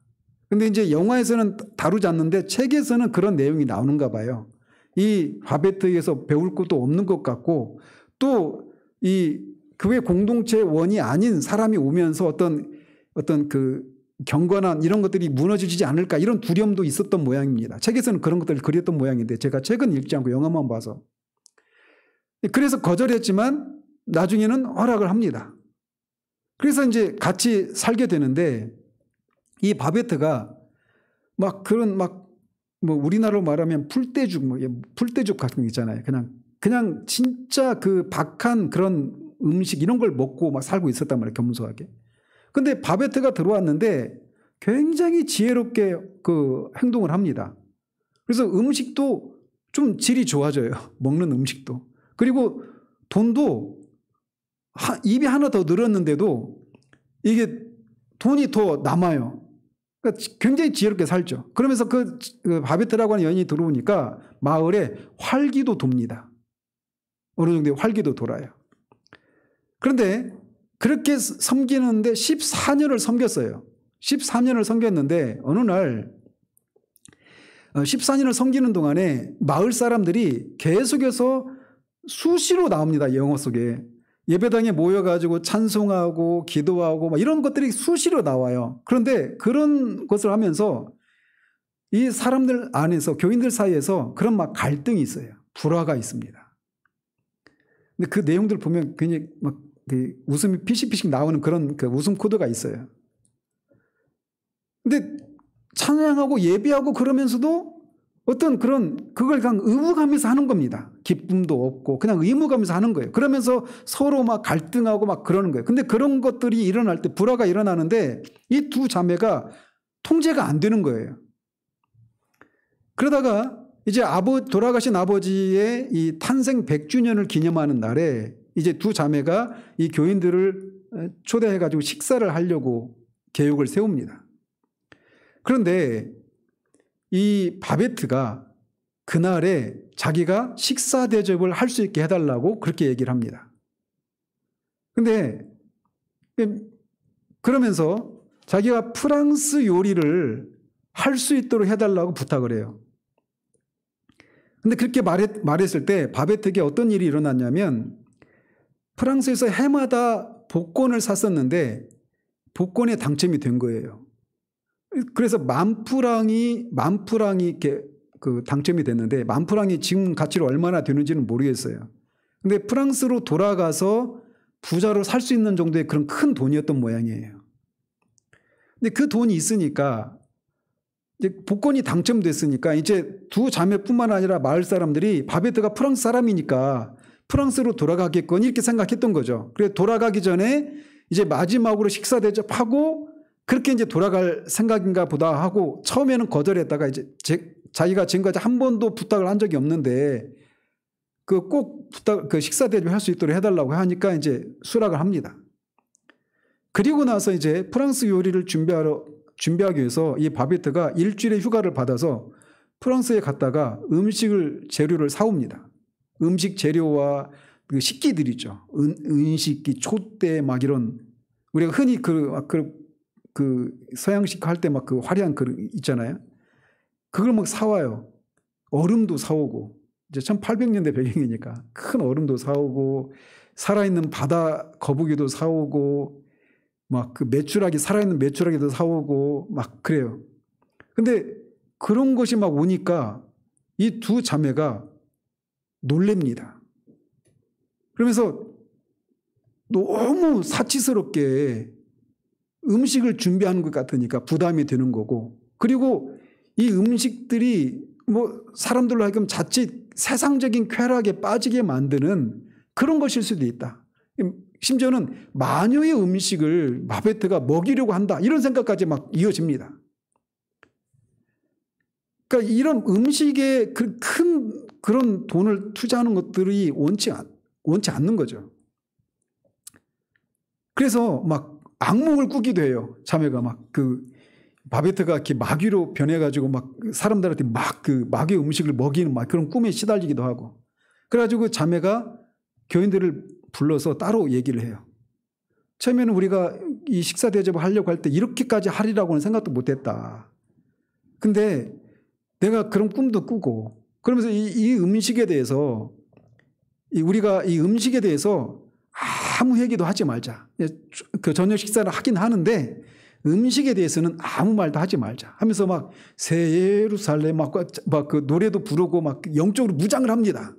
근데 이제 영화에서는 다루지 않는데 책에서는 그런 내용이 나오는가 봐요. 이 바베트에서 배울 것도 없는 것 같고 또 이 교회 공동체원이 아닌 사람이 오면서 어떤 그 경건한 이런 것들이 무너지지 않을까 이런 두려움도 있었던 모양입니다. 책에서는 그런 것들을 그렸던 모양인데 제가 책은 읽지 않고 영화만 봐서. 그래서 거절했지만 나중에는 허락을 합니다. 그래서 이제 같이 살게 되는데 이 바베트가 막 그런 뭐 우리나라로 말하면 풀떼죽 같은 거 있잖아요. 그냥 진짜 그 박한 그런 음식 이런 걸 먹고 막 살고 있었단 말이에요. 겸손하게. 근데 바베트가 들어왔는데 굉장히 지혜롭게 그 행동을 합니다. 그래서 음식도 좀 질이 좋아져요. 먹는 음식도. 그리고 돈도 입이 하나 더 늘었는데도 이게 돈이 더 남아요. 그러니까 굉장히 지혜롭게 살죠. 그러면서 그 바베트라고 하는 여인이 들어오니까 마을에 활기도 돕니다. 어느 정도의 활기도 돌아요. 그런데 그렇게 섬기는데 14년을 섬겼어요. 14년을 섬겼는데 어느 날 14년을 섬기는 동안에 마을 사람들이 계속해서 수시로 나옵니다. 영어 속에. 예배당에 모여가지고 찬송하고 기도하고 막 이런 것들이 수시로 나와요. 그런데 그런 것을 하면서 이 사람들 안에서 교인들 사이에서 그런 막 갈등이 있어요. 불화가 있습니다. 근데 그 내용들 보면 굉장히 막 웃음이 피식피식 나오는 그런 그 웃음 코드가 있어요. 근데 찬양하고 예배하고 그러면서도 어떤 그걸 그냥 의무감에서 하는 겁니다. 기쁨도 없고 그냥 의무감에서 하는 거예요. 그러면서 서로 막 갈등하고 막 그러는 거예요. 근데 그런 것들이 일어날 때 불화가 일어나는데 이 두 자매가 통제가 안 되는 거예요. 그러다가 이제 돌아가신 아버지의 이 탄생 100주년을 기념하는 날에 이제 두 자매가 이 교인들을 초대해가지고 식사를 하려고 계획을 세웁니다. 그런데 이 바베트가 그날에 자기가 식사 대접을 할 수 있게 해달라고 그렇게 얘기를 합니다. 근데 그러면서 자기가 프랑스 요리를 할 수 있도록 해달라고 부탁을 해요. 근데 그렇게 말했을 때 바베트에게 어떤 일이 일어났냐면 프랑스에서 해마다 복권을 샀었는데 복권에 당첨이 된 거예요. 그래서 10,000프랑이 이렇게 당첨이 됐는데 10,000프랑이 지금 가치로 얼마나 되는지는 모르겠어요. 근데 프랑스로 돌아가서 부자로 살 수 있는 정도의 그런 큰 돈이었던 모양이에요. 근데 그 돈이 있으니까 이제 복권이 당첨됐으니까 이제 두 자매뿐만 아니라 마을 사람들이 바베트가 프랑스 사람이니까 프랑스로 돌아가겠거니 이렇게 생각했던 거죠. 그래서 돌아가기 전에 이제 마지막으로 식사 대접하고 그렇게 이제 돌아갈 생각인가 보다 하고 처음에는 거절했다가 이제 자기가 지금까지 한 번도 부탁을 한 적이 없는데 꼭 식사 대접할 수 있도록 해달라고 하니까 이제 수락을 합니다. 그리고 나서 이제 프랑스 요리를 준비하기 위해서 이 바베트가 일주일의 휴가를 받아서 프랑스에 갔다가 재료를 사옵니다. 음식 재료와 그 식기들이죠. 은식기, 촛대 막 이런 우리가 흔히 그 서양식 할 때 막 그 화려한 그릇 있잖아요. 그걸 막 사와요. 얼음도 사오고 이제 1800년대 배경이니까 큰 얼음도 사오고 살아있는 바다 거북이도 사오고 막 그 살아있는 메추라기도 사오고 막 그래요. 근데 그런 것이 막 오니까 이 두 자매가 놀랍니다. 그러면서 너무 사치스럽게 음식을 준비하는 것 같으니까 부담이 되는 거고, 그리고 이 음식들이 뭐 사람들로 하여금 자칫 세상적인 쾌락에 빠지게 만드는 그런 것일 수도 있다. 심지어는 마녀의 음식을 바베트가 먹이려고 한다 이런 생각까지 막 이어집니다. 그러니까 이런 음식에 큰 그런 돈을 투자하는 것들이 원치 않는 거죠. 그래서 막 악몽을 꾸기도 해요. 자매가 막 바베트가 이렇게 마귀로 변해가지고 막 사람들한테 막 마귀의 음식을 먹이는 막 그런 꿈에 시달리기도 하고. 그래가지고 자매가 교인들을 불러서 따로 얘기를 해요. 처음에는 우리가 이 식사 대접을 하려고 할 때 이렇게까지 하리라고는 생각도 못했다. 근데 내가 그런 꿈도 꾸고 그러면서 이 음식에 대해서 우리가 이 음식에 대해서 아무 얘기도 하지 말자. 그 저녁 식사를 하긴 하는데 음식에 대해서는 아무 말도 하지 말자 하면서 막 새 예루살렘 막 그 노래도 부르고 막 영적으로 무장을 합니다.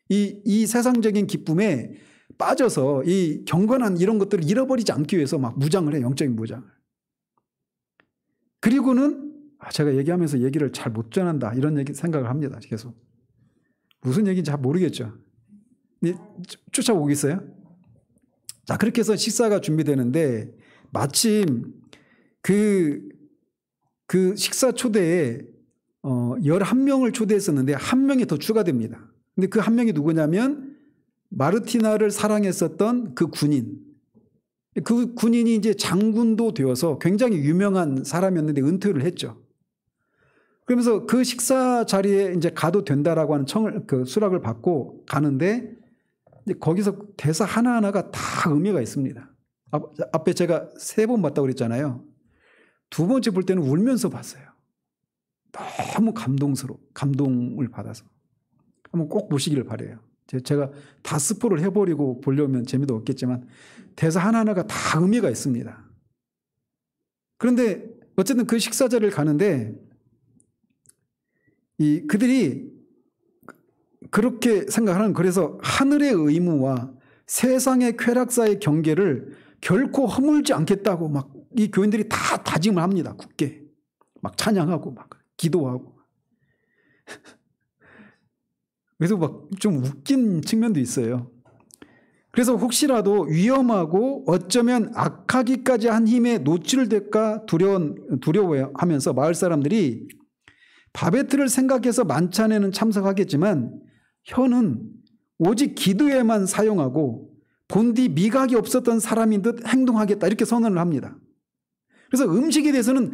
이 세상적인 기쁨에 빠져서 이 경건한 이런 것들을 잃어버리지 않기 위해서 막 무장을 해, 영적인 무장을. 그리고는 제가 얘기하면서 얘기를 잘 못 전한다 이런 생각을 합니다. 계속. 무슨 얘기인지 잘 모르겠죠. 쫓아오겠어요? 자, 그렇게 해서 식사가 준비되는데 마침 그 식사 초대에 11명을 초대했었는데 한 명이 더 추가됩니다. 근데 그 한 명이 누구냐면 마르티나를 사랑했었던 그 군인. 그 군인이 이제 장군도 되어서 굉장히 유명한 사람이었는데 은퇴를 했죠. 그러면서 그 식사 자리에 이제 가도 된다라고 하는 수락을 받고 가는데 이제 거기서 대사 하나하나가 다 의미가 있습니다. 앞에 제가 3번 봤다고 그랬잖아요. 두 번째 볼 때는 울면서 봤어요. 너무 감동을 받아서. 한번 꼭 보시기를 바라요. 제가 다 스포를 해버리고 보려면 재미도 없겠지만 대사 하나하나가 다 의미가 있습니다. 그런데 어쨌든 그 식사 자리를 가는데 그들이 그렇게 생각하는, 그래서 하늘의 의무와 세상의 쾌락 사이의 경계를 결코 허물지 않겠다고 막 이 교인들이 다 다짐을 합니다. 굳게 막 찬양하고 막 기도하고. 그래서 막 좀 웃긴 측면도 있어요. 그래서 혹시라도 위험하고 어쩌면 악하기까지 한 힘에 노출될까 두려워하면서 마을 사람들이 바베트를 생각해서 만찬에는 참석하겠지만 혀는 오직 기도에만 사용하고 본디 미각이 없었던 사람인 듯 행동하겠다 이렇게 선언을 합니다. 그래서 음식에 대해서는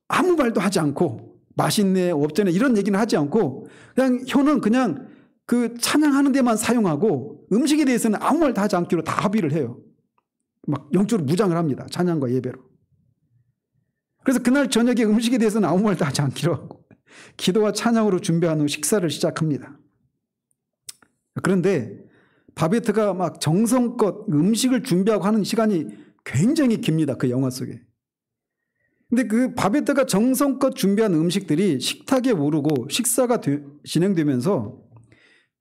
아무 말도 하지 않고 맛있네 없잖아 이런 얘기는 하지 않고 그냥 혀는 그냥 그 찬양하는 데만 사용하고 음식에 대해서는 아무 말도 하지 않기로 다 합의를 해요. 막 영적으로 무장을 합니다. 찬양과 예배로. 그래서 그날 저녁에 음식에 대해서는 아무 말도 하지 않기로 하고 기도와 찬양으로 준비한 후 식사를 시작합니다. 그런데 바베트가 막 정성껏 음식을 준비하고 하는 시간이 굉장히 깁니다. 그 영화 속에. 근데 그 바베트가 정성껏 준비한 음식들이 식탁에 오르고 식사가 진행되면서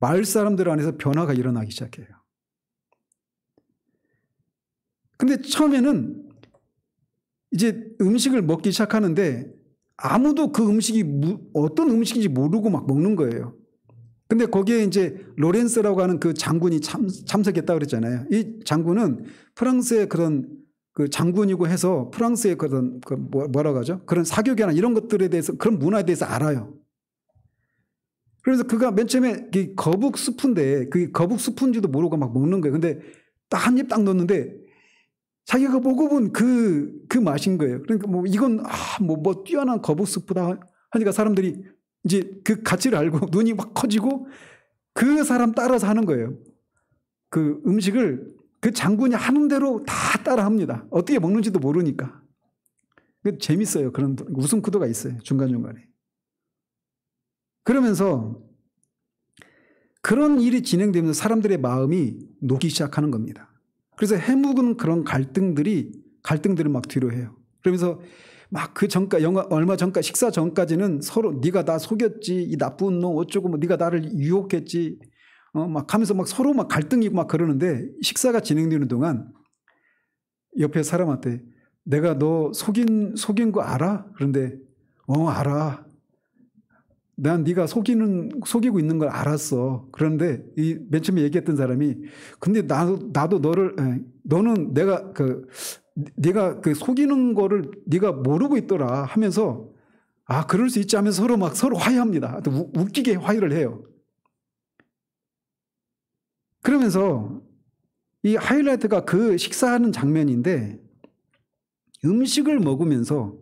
마을 사람들 안에서 변화가 일어나기 시작해요. 근데 처음에는 이제 음식을 먹기 시작하는데 아무도 그 음식이 어떤 음식인지 모르고 막 먹는 거예요. 근데 거기에 이제 로렌스라고 하는 그 장군이 참석했다고 그랬잖아요. 이 장군은 프랑스의 그런 그 장군이고 해서 프랑스의 그런 뭐라고 하죠? 그런 사교계나 이런 것들에 대해서 그런 문화에 대해서 알아요. 그래서 그가 맨 처음에 거북 수프인데 그 거북 수프인지도 모르고 막 먹는 거예요. 근데 딱 한 입 딱 넣었는데 자기가 먹어본 그 맛인 거예요. 그러니까 뭐 이건 뭐 뛰어난 거북 수프다 하니까 사람들이 이제 그 가치를 알고 눈이 막 커지고 그 사람 따라서 하는 거예요. 그 음식을 그 장군이 하는 대로 다 따라 합니다. 어떻게 먹는지도 모르니까. 재밌어요. 그런 웃음 구도가 있어요. 중간중간에. 그러면서 그런 일이 진행되면서 사람들의 마음이 녹기 시작하는 겁니다. 그래서 해묵은 그런 갈등들을 막 뒤로 해요. 그러면서 막 그 얼마 전까지 식사 전까지는 서로 네가 나 속였지, 이 나쁜 놈 어쩌고 뭐 네가 나를 유혹했지, 막 하면서 막 서로 막 갈등이고 막 그러는데 식사가 진행되는 동안 옆에 사람한테 내가 너 속인 거 알아? 그런데 알아. 난 네가 속이고 있는 걸 알았어. 그런데 이 맨 처음에 얘기했던 사람이 근데 나도 너는 네가 그 속이는 거를 네가 모르고 있더라 하면서 그럴 수 있지 하면서 서로 화해합니다. 웃기게 화해를 해요. 그러면서 이 하이라이트가 그 식사하는 장면인데 음식을 먹으면서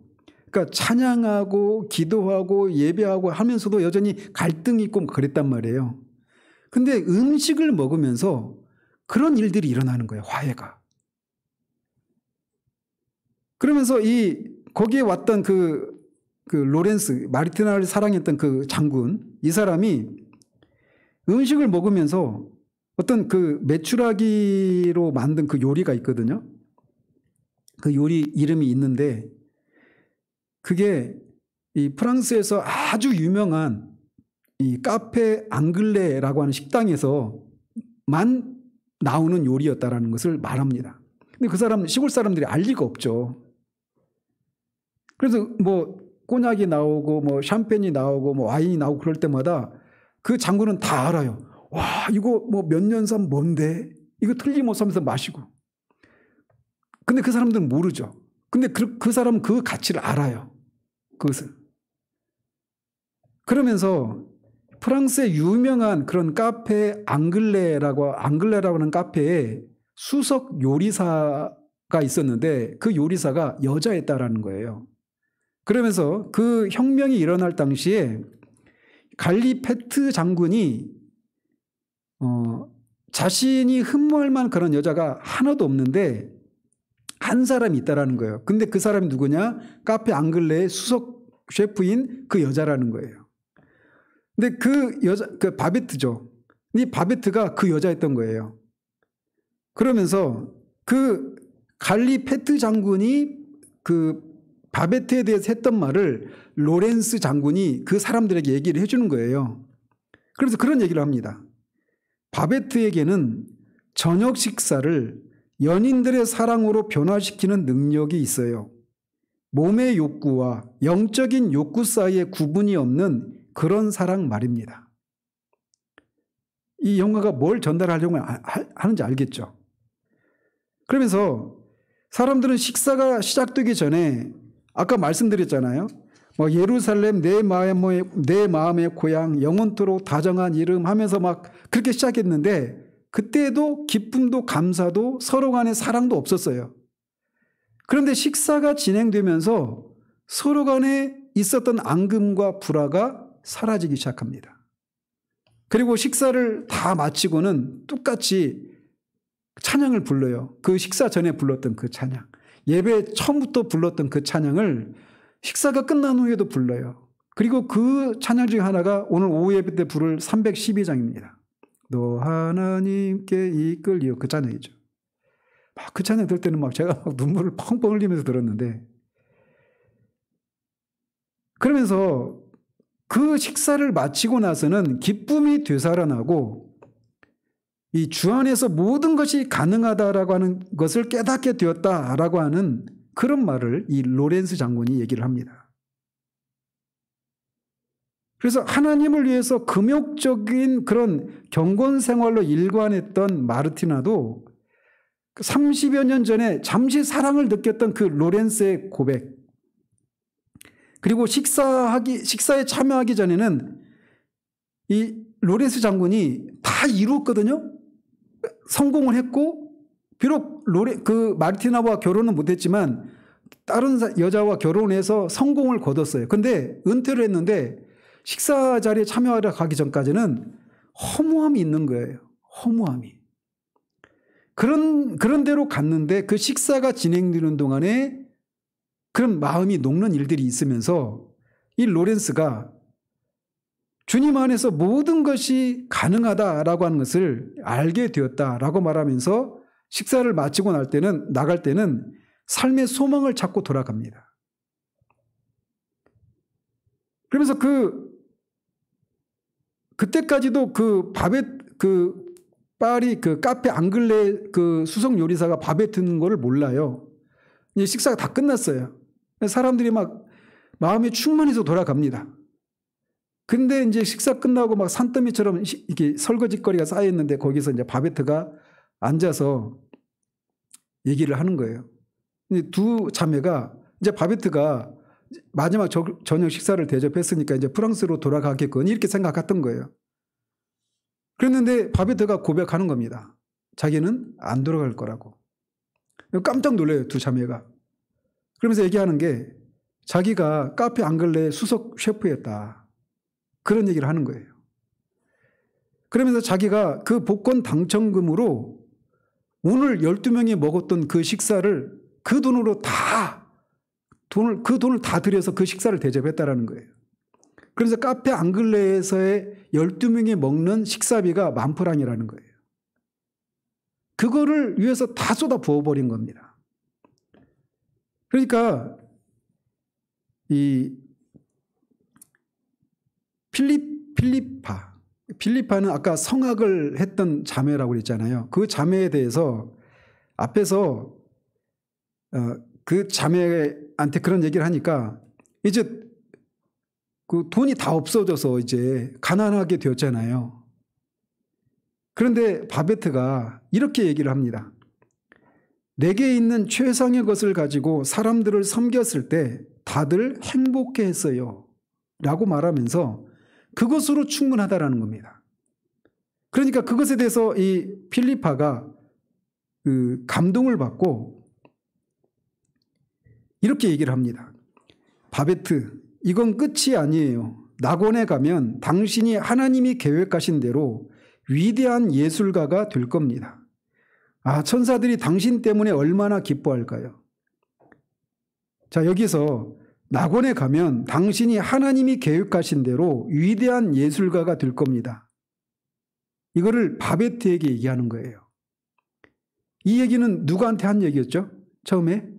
그러니까 찬양하고 기도하고 예배하고 하면서도 여전히 갈등이 있고 그랬단 말이에요. 근데 음식을 먹으면서 그런 일들이 일어나는 거예요. 화해가. 그러면서 거기에 왔던 그 로렌스, 마르티나를 사랑했던 그 장군, 이 사람이 음식을 먹으면서 어떤 그 메추라기로 만든 그 요리가 있거든요. 그 요리 이름이 있는데 그게 이 프랑스에서 아주 유명한 이 카페 앙글레라고 하는 식당에서만 나오는 요리였다라는 것을 말합니다. 근데 그 사람 시골 사람들이 알 리가 없죠. 그래서 뭐 꼬냑이 나오고 뭐 샴페인이 나오고 뭐 와인이 나오고 그럴 때마다 그 장군은 다 알아요. 와, 이거 뭐 몇 년산 뭔데? 이거 틀림없이 하면서 마시고. 근데 그 사람들은 모르죠. 근데 그 사람은 그 가치를 알아요. 그것을. 그러면서 프랑스의 유명한 그런 카페 앙글레라고 하는 카페에 수석 요리사가 있었는데 그 요리사가 여자였다라는 거예요. 그러면서 그 혁명이 일어날 당시에 갈리페트 장군이 자신이 흠모할 만한 그런 여자가 하나도 없는데 한 사람이 있다라는 거예요. 근데 그 사람이 누구냐? 카페 앙글레의 수석 셰프인 그 여자라는 거예요. 근데 그 여자, 그 바베트죠. 이 바베트가 그 여자였던 거예요. 그러면서 그 갈리페트 장군이 그 바베트에 대해서 했던 말을 로렌스 장군이 그 사람들에게 얘기를 해주는 거예요. 그래서 그런 얘기를 합니다. 바베트에게는 저녁 식사를 연인들의 사랑으로 변화시키는 능력이 있어요. 몸의 욕구와 영적인 욕구 사이에 구분이 없는 그런 사랑 말입니다. 이 영화가 뭘 전달하려고 하는지 알겠죠? 그러면서 사람들은 식사가 시작되기 전에 아까 말씀드렸잖아요. 예루살렘 내 마음의 고향 영원토록 다정한 이름 하면서 막 그렇게 시작했는데 그때도 기쁨도 감사도 서로 간의 사랑도 없었어요. 그런데 식사가 진행되면서 서로 간에 있었던 앙금과 불화가 사라지기 시작합니다. 그리고 식사를 다 마치고는 똑같이 찬양을 불러요. 그 식사 전에 불렀던 그 찬양. 예배 처음부터 불렀던 그 찬양을 식사가 끝난 후에도 불러요. 그리고 그 찬양 중에 하나가 오늘 오후 예배 때 부를 312장입니다. 너 하나님께 이끌리오 그 찬양이죠. 막 그 찬양 들을 때는 막 제가 막 눈물을 펑펑 흘리면서 들었는데 그러면서 그 식사를 마치고 나서는 기쁨이 되살아나고 이 주 안에서 모든 것이 가능하다라고 하는 것을 깨닫게 되었다라고 하는 그런 말을 이 로렌스 장군이 얘기를 합니다. 그래서 하나님을 위해서 금욕적인 그런 경건 생활로 일관했던 마르티나도 30여 년 전에 잠시 사랑을 느꼈던 그 로렌스의 고백, 그리고 식사에 참여하기 전에는 이 로렌스 장군이 다 이루었거든요. 성공을 했고, 비록 그 마르티나와 결혼은 못했지만 다른 여자와 결혼해서 성공을 거뒀어요. 근데 은퇴를 했는데 식사 자리에 참여하러 가기 전까지는 허무함이 있는 거예요. 허무함이. 그런 데로 갔는데 그 식사가 진행되는 동안에 그런 마음이 녹는 일들이 있으면서 이 로렌스가 주님 안에서 모든 것이 가능하다라고 하는 것을 알게 되었다라고 말하면서 식사를 마치고 나갈 때는 삶의 소망을 찾고 돌아갑니다. 그러면서 그때까지도 파리 카페 앙글레 수석 요리사가 바베트는 거를 몰라요. 이제 식사가 다 끝났어요. 사람들이 막 마음이 충만해서 돌아갑니다. 근데 이제 식사 끝나고 막 산더미처럼 이렇게 설거지거리가 쌓여있는데 거기서 이제 바베트가 앉아서 얘기를 하는 거예요. 두 자매가 이제 바베트가 마지막 저녁 식사를 대접했으니까 이제 프랑스로 돌아가겠거니 이렇게 생각했던 거예요. 그랬는데 바베트가 고백하는 겁니다. 자기는 안 돌아갈 거라고. 깜짝 놀라요, 두 자매가. 그러면서 얘기하는 게 자기가 카페 앙글레 수석 셰프였다. 그런 얘기를 하는 거예요. 그러면서 자기가 그 복권 당첨금으로 오늘 12명이 먹었던 그 식사를 그 돈을 다 들여서 그 식사를 대접했다라는 거예요. 그래서 카페 앙글레에서의 12명이 먹는 식사비가 10,000프랑이라는 거예요. 그거를 위해서 다 쏟아 부어버린 겁니다. 그러니까 이 필리파는 아까 성악을 했던 자매라고 그랬잖아요. 그 자매에 대해서 앞에서 그 자매한테 그런 얘기를 하니까 이제 그 돈이 다 없어져서 이제 가난하게 되었잖아요. 그런데 바베트가 이렇게 얘기를 합니다. 내게 있는 최상의 것을 가지고 사람들을 섬겼을 때 다들 행복해했어요. 라고 말하면서 그것으로 충분하다라는 겁니다. 그러니까 그것에 대해서 이 필리파가 감동을 받고 이렇게 얘기를 합니다. 바베트, 이건 끝이 아니에요. 낙원에 가면 당신이 하나님이 계획하신 대로 위대한 예술가가 될 겁니다. 천사들이 당신 때문에 얼마나 기뻐할까요? 자, 여기서 낙원에 가면 당신이 하나님이 계획하신 대로 위대한 예술가가 될 겁니다. 이거를 바베트에게 얘기하는 거예요. 이 얘기는 누구한테 한 얘기였죠? 처음에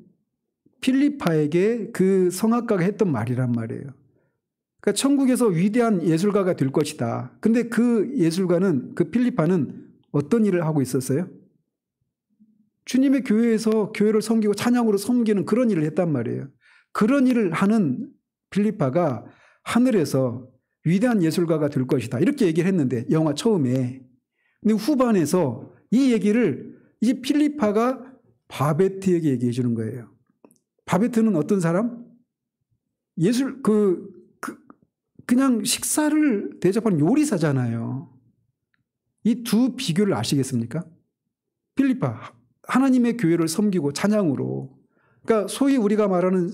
필리파에게 그 성악가가 했던 말이란 말이에요. 그러니까 천국에서 위대한 예술가가 될 것이다. 근데 그 예술가는, 그 필리파는 어떤 일을 하고 있었어요? 주님의 교회에서 교회를 섬기고 찬양으로 섬기는 그런 일을 했단 말이에요. 그런 일을 하는 필리파가 하늘에서 위대한 예술가가 될 것이다. 이렇게 얘기를 했는데 영화 처음에. 근데 후반에서 이 얘기를 이 필리파가 바베트에게 얘기해 주는 거예요. 바베트는 어떤 사람? 그냥 식사를 대접하는 요리사잖아요. 이 두 비교를 아시겠습니까? 필리파, 하나님의 교회를 섬기고 찬양으로. 그러니까 소위 우리가 말하는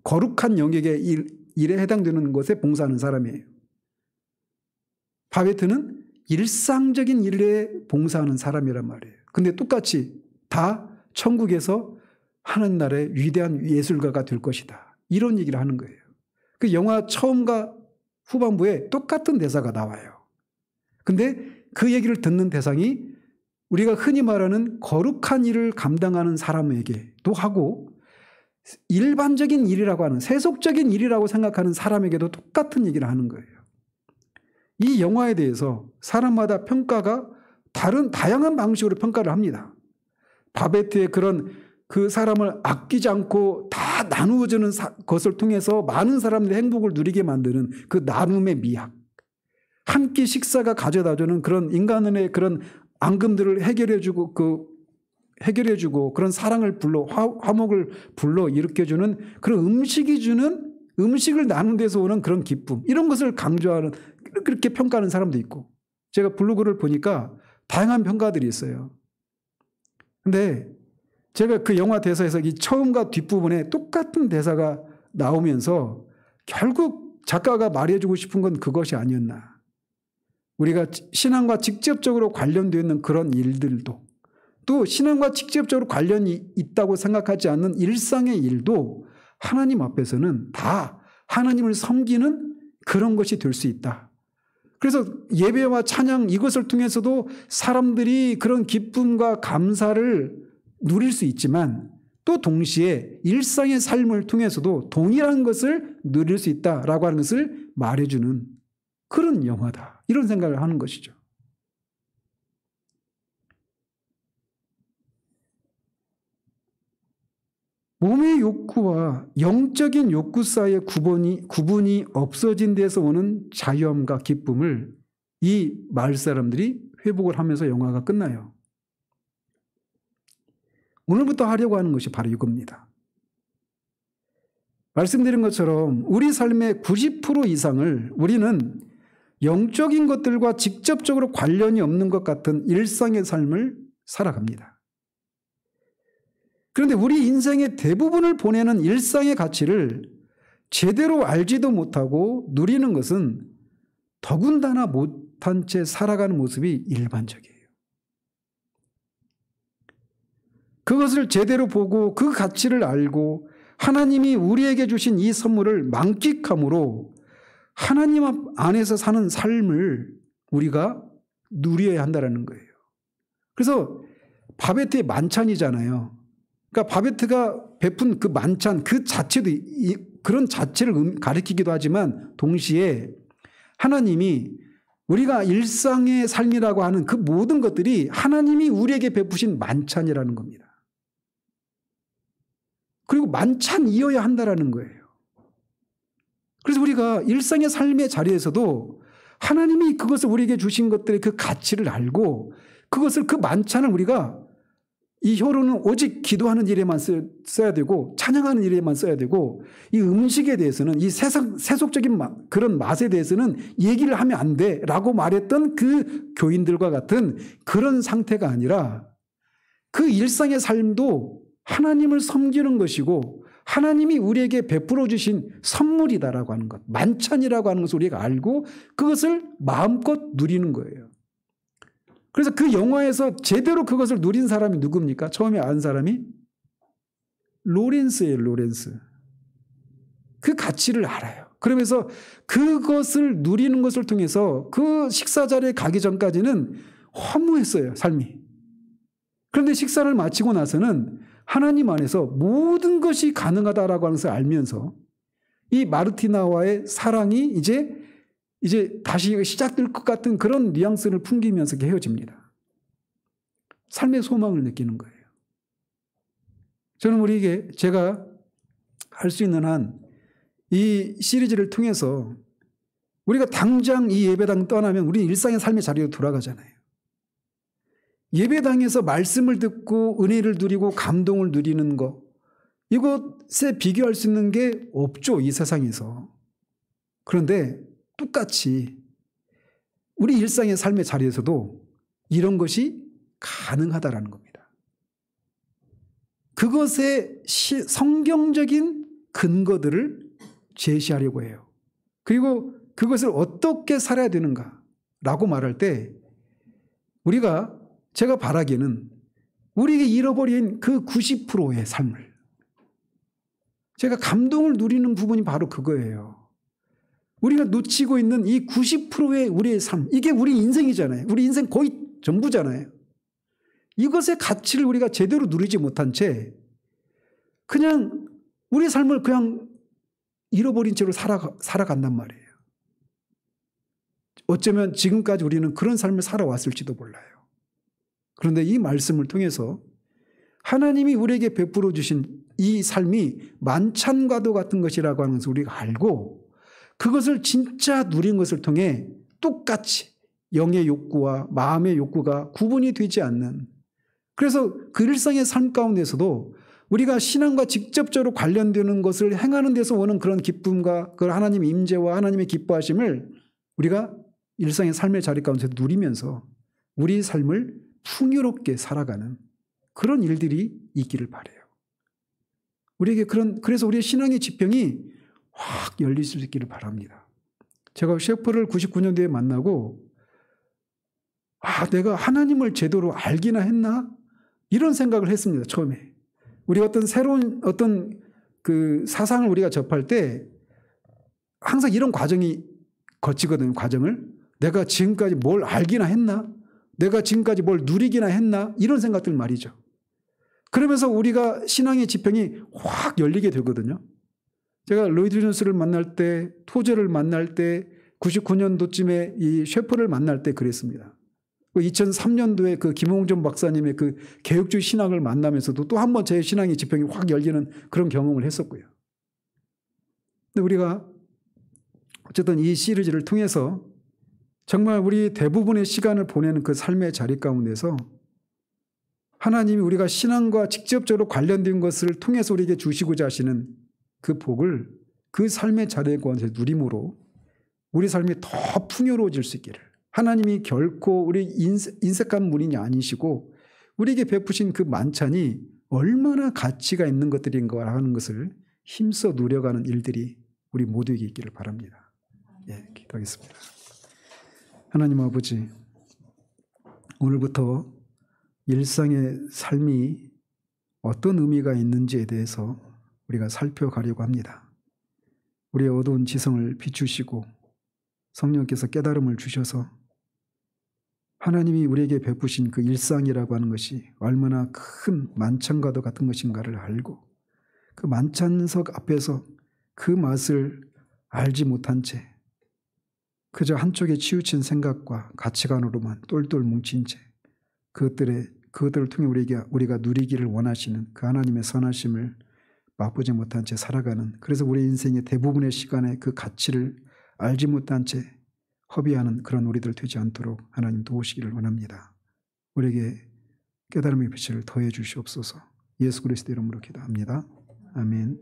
거룩한 영역의 일에 해당되는 것에 봉사하는 사람이에요. 바베트는 일상적인 일에 봉사하는 사람이란 말이에요. 근데 똑같이 다 천국에서 하나님 나라의 위대한 예술가가 될 것이다. 이런 얘기를 하는 거예요. 그 영화 처음과 후반부에 똑같은 대사가 나와요. 근데 그 얘기를 듣는 대상이 우리가 흔히 말하는 거룩한 일을 감당하는 사람에게도 하고 일반적인 일이라고 하는 세속적인 일이라고 생각하는 사람에게도 똑같은 얘기를 하는 거예요. 이 영화에 대해서 사람마다 평가가 다양한 방식으로 평가를 합니다. 바베트의 그런 그 사람을 아끼지 않고 다 나누어주는 것을 통해서 많은 사람들의 행복을 누리게 만드는 그 나눔의 미학, 한 끼 식사가 가져다주는 그런 인간의 그런 앙금들을 해결해주고 그런 사랑을 불러 화목을 불러 일으켜주는 그런 음식이 주는 음식을 나눈 데서 오는 그런 기쁨, 이런 것을 강조하는, 그렇게 평가하는 사람도 있고, 제가 블로그를 보니까 다양한 평가들이 있어요. 근데 제가 그 영화 대사에서 이 처음과 뒷부분에 똑같은 대사가 나오면서 결국 작가가 말해주고 싶은 건 그것이 아니었나. 우리가 신앙과 직접적으로 관련되어 있는 그런 일들도, 또 신앙과 직접적으로 관련이 있다고 생각하지 않는 일상의 일도 하나님 앞에서는 다 하나님을 섬기는 그런 것이 될 수 있다. 그래서 예배와 찬양, 이것을 통해서도 사람들이 그런 기쁨과 감사를 누릴 수 있지만, 또 동시에 일상의 삶을 통해서도 동일한 것을 누릴 수 있다라고 하는 것을 말해주는 그런 영화다, 이런 생각을 하는 것이죠. 몸의 욕구와 영적인 욕구 사이의 구분이 없어진 데서 오는 자유함과 기쁨을 이 마을 사람들이 회복을 하면서 영화가 끝나요. 오늘부터 하려고 하는 것이 바로 이겁니다. 말씀드린 것처럼 우리 삶의 90% 이상을 우리는 영적인 것들과 직접적으로 관련이 없는 것 같은 일상의 삶을 살아갑니다. 그런데 우리 인생의 대부분을 보내는 일상의 가치를 제대로 알지도 못하고 누리는 것은 더군다나 못한 채 살아가는 모습이 일반적이에요. 그것을 제대로 보고 그 가치를 알고 하나님이 우리에게 주신 이 선물을 만끽함으로 하나님 안에서 사는 삶을 우리가 누려야 한다는 거예요. 그래서 바베트의 만찬이잖아요. 그러니까 바베트가 베푼 그 만찬 그 자체도 그런 자체를 가리키기도 하지만, 동시에 하나님이 우리가 일상의 삶이라고 하는 그 모든 것들이 하나님이 우리에게 베푸신 만찬이라는 겁니다. 그리고 만찬이어야 한다라는 거예요. 그래서 우리가 일상의 삶의 자리에서도 하나님이 그것을 우리에게 주신 것들의 그 가치를 알고 그것을, 그 만찬을 우리가, 이 혀로는 오직 기도하는 일에만 써야 되고 찬양하는 일에만 써야 되고, 이 음식에 대해서는, 이 세속적인 그런 맛에 대해서는 얘기를 하면 안 돼라고 말했던 그 교인들과 같은 그런 상태가 아니라, 그 일상의 삶도 하나님을 섬기는 것이고 하나님이 우리에게 베풀어 주신 선물이다라고 하는 것, 만찬이라고 하는 것을 우리가 알고 그것을 마음껏 누리는 거예요. 그래서 그 영화에서 제대로 그것을 누린 사람이 누굽니까? 처음에 안 사람이 로렌스예요. 로렌스. 그 가치를 알아요. 그러면서 그것을 누리는 것을 통해서 그 식사 자리에 가기 전까지는 허무했어요, 삶이. 그런데 식사를 마치고 나서는 하나님 안에서 모든 것이 가능하다라고 하는 것을 알면서 이 마르티나와의 사랑이 이제 다시 시작될 것 같은 그런 뉘앙스를 풍기면서 헤어집니다. 삶의 소망을 느끼는 거예요. 저는 우리에게, 제가 할 수 있는 한 이 시리즈를 통해서 우리가 당장 이 예배당 떠나면 우리는 일상의 삶의 자리로 돌아가잖아요. 예배당에서 말씀을 듣고 은혜를 누리고 감동을 누리는 것, 이것에 비교할 수 있는 게 없죠, 이 세상에서. 그런데 똑같이 우리 일상의 삶의 자리에서도 이런 것이 가능하다라는 겁니다. 그것의 성경적인 근거들을 제시하려고 해요. 그리고 그것을 어떻게 살아야 되는가라고 말할 때, 제가 바라기는 우리에게 잃어버린 그 90%의 삶을, 제가 감동을 누리는 부분이 바로 그거예요. 우리가 놓치고 있는 이 90%의 우리의 삶, 이게 우리 인생이잖아요. 우리 인생 거의 전부잖아요. 이것의 가치를 우리가 제대로 누리지 못한 채 그냥 우리 삶을 그냥 잃어버린 채로 살아간단 말이에요. 어쩌면 지금까지 우리는 그런 삶을 살아왔을지도 몰라요. 그런데 이 말씀을 통해서 하나님이 우리에게 베풀어 주신 이 삶이 만찬과도 같은 것이라고 하는 것을 우리가 알고 그것을 진짜 누린 것을 통해 똑같이 영의 욕구와 마음의 욕구가 구분이 되지 않는, 그래서 그 일상의 삶 가운데서도 우리가 신앙과 직접적으로 관련되는 것을 행하는 데서 오는 그런 기쁨과 그 하나님의 임재와 하나님의 기뻐하심을 우리가 일상의 삶의 자리 가운데서 누리면서 우리 삶을 풍요롭게 살아가는 그런 일들이 있기를 바라요. 우리에게 그래서 우리의 신앙의 지평이 확 열릴 수 있기를 바랍니다. 제가 셰퍼를 99년도에 만나고 내가 하나님을 제대로 알기나 했나? 이런 생각을 했습니다. 처음에. 우리가 새로운 그 사상을 우리가 접할 때 항상 이런 과정이 거치거든요. 과정을. 내가 지금까지 뭘 알기나 했나? 내가 지금까지 뭘 누리기나 했나? 이런 생각들 말이죠. 그러면서 우리가 신앙의 지평이 확 열리게 되거든요. 제가 로이드 존스를 만날 때, 토저를 만날 때, 99년도쯤에 이 셰퍼를 만날 때 그랬습니다. 2003년도에 그 김홍준 박사님의 그 개혁주의 신학을 만나면서도 또 한 번 제 신앙의 지평이 확 열리는 그런 경험을 했었고요. 근데 우리가 어쨌든 이 시리즈를 통해서 정말 우리 대부분의 시간을 보내는 그 삶의 자리 가운데서 하나님이 우리가 신앙과 직접적으로 관련된 것을 통해서 우리에게 주시고자 하시는 그 복을 그 삶의 자리에 관해서 누림으로 우리 삶이 더 풍요로워질 수 있기를, 하나님이 결코 우리 인색한 분이 아니시고 우리에게 베푸신 그 만찬이 얼마나 가치가 있는 것들인가 하는 것을 힘써 누려가는 일들이 우리 모두에게 있기를 바랍니다. 기도하겠습니다. 하나님 아버지, 오늘부터 일상의 삶이 어떤 의미가 있는지에 대해서 우리가 살펴가려고 합니다. 우리의 어두운 지성을 비추시고 성령께서 깨달음을 주셔서 하나님이 우리에게 베푸신 그 일상이라고 하는 것이 얼마나 큰 만찬과도 같은 것인가를 알고 그 만찬석 앞에서 그 맛을 알지 못한 채 그저 한쪽에 치우친 생각과 가치관으로만 똘똘 뭉친 채 그것들을 통해 우리가 누리기를 원하시는 그 하나님의 선하심을 맛보지 못한 채 살아가는, 그래서 우리 인생의 대부분의 시간에 그 가치를 알지 못한 채 허비하는 그런 우리들 되지 않도록 하나님 도우시기를 원합니다. 우리에게 깨달음의 빛을 더해 주시옵소서. 예수 그리스도 이름으로 기도합니다. 아멘.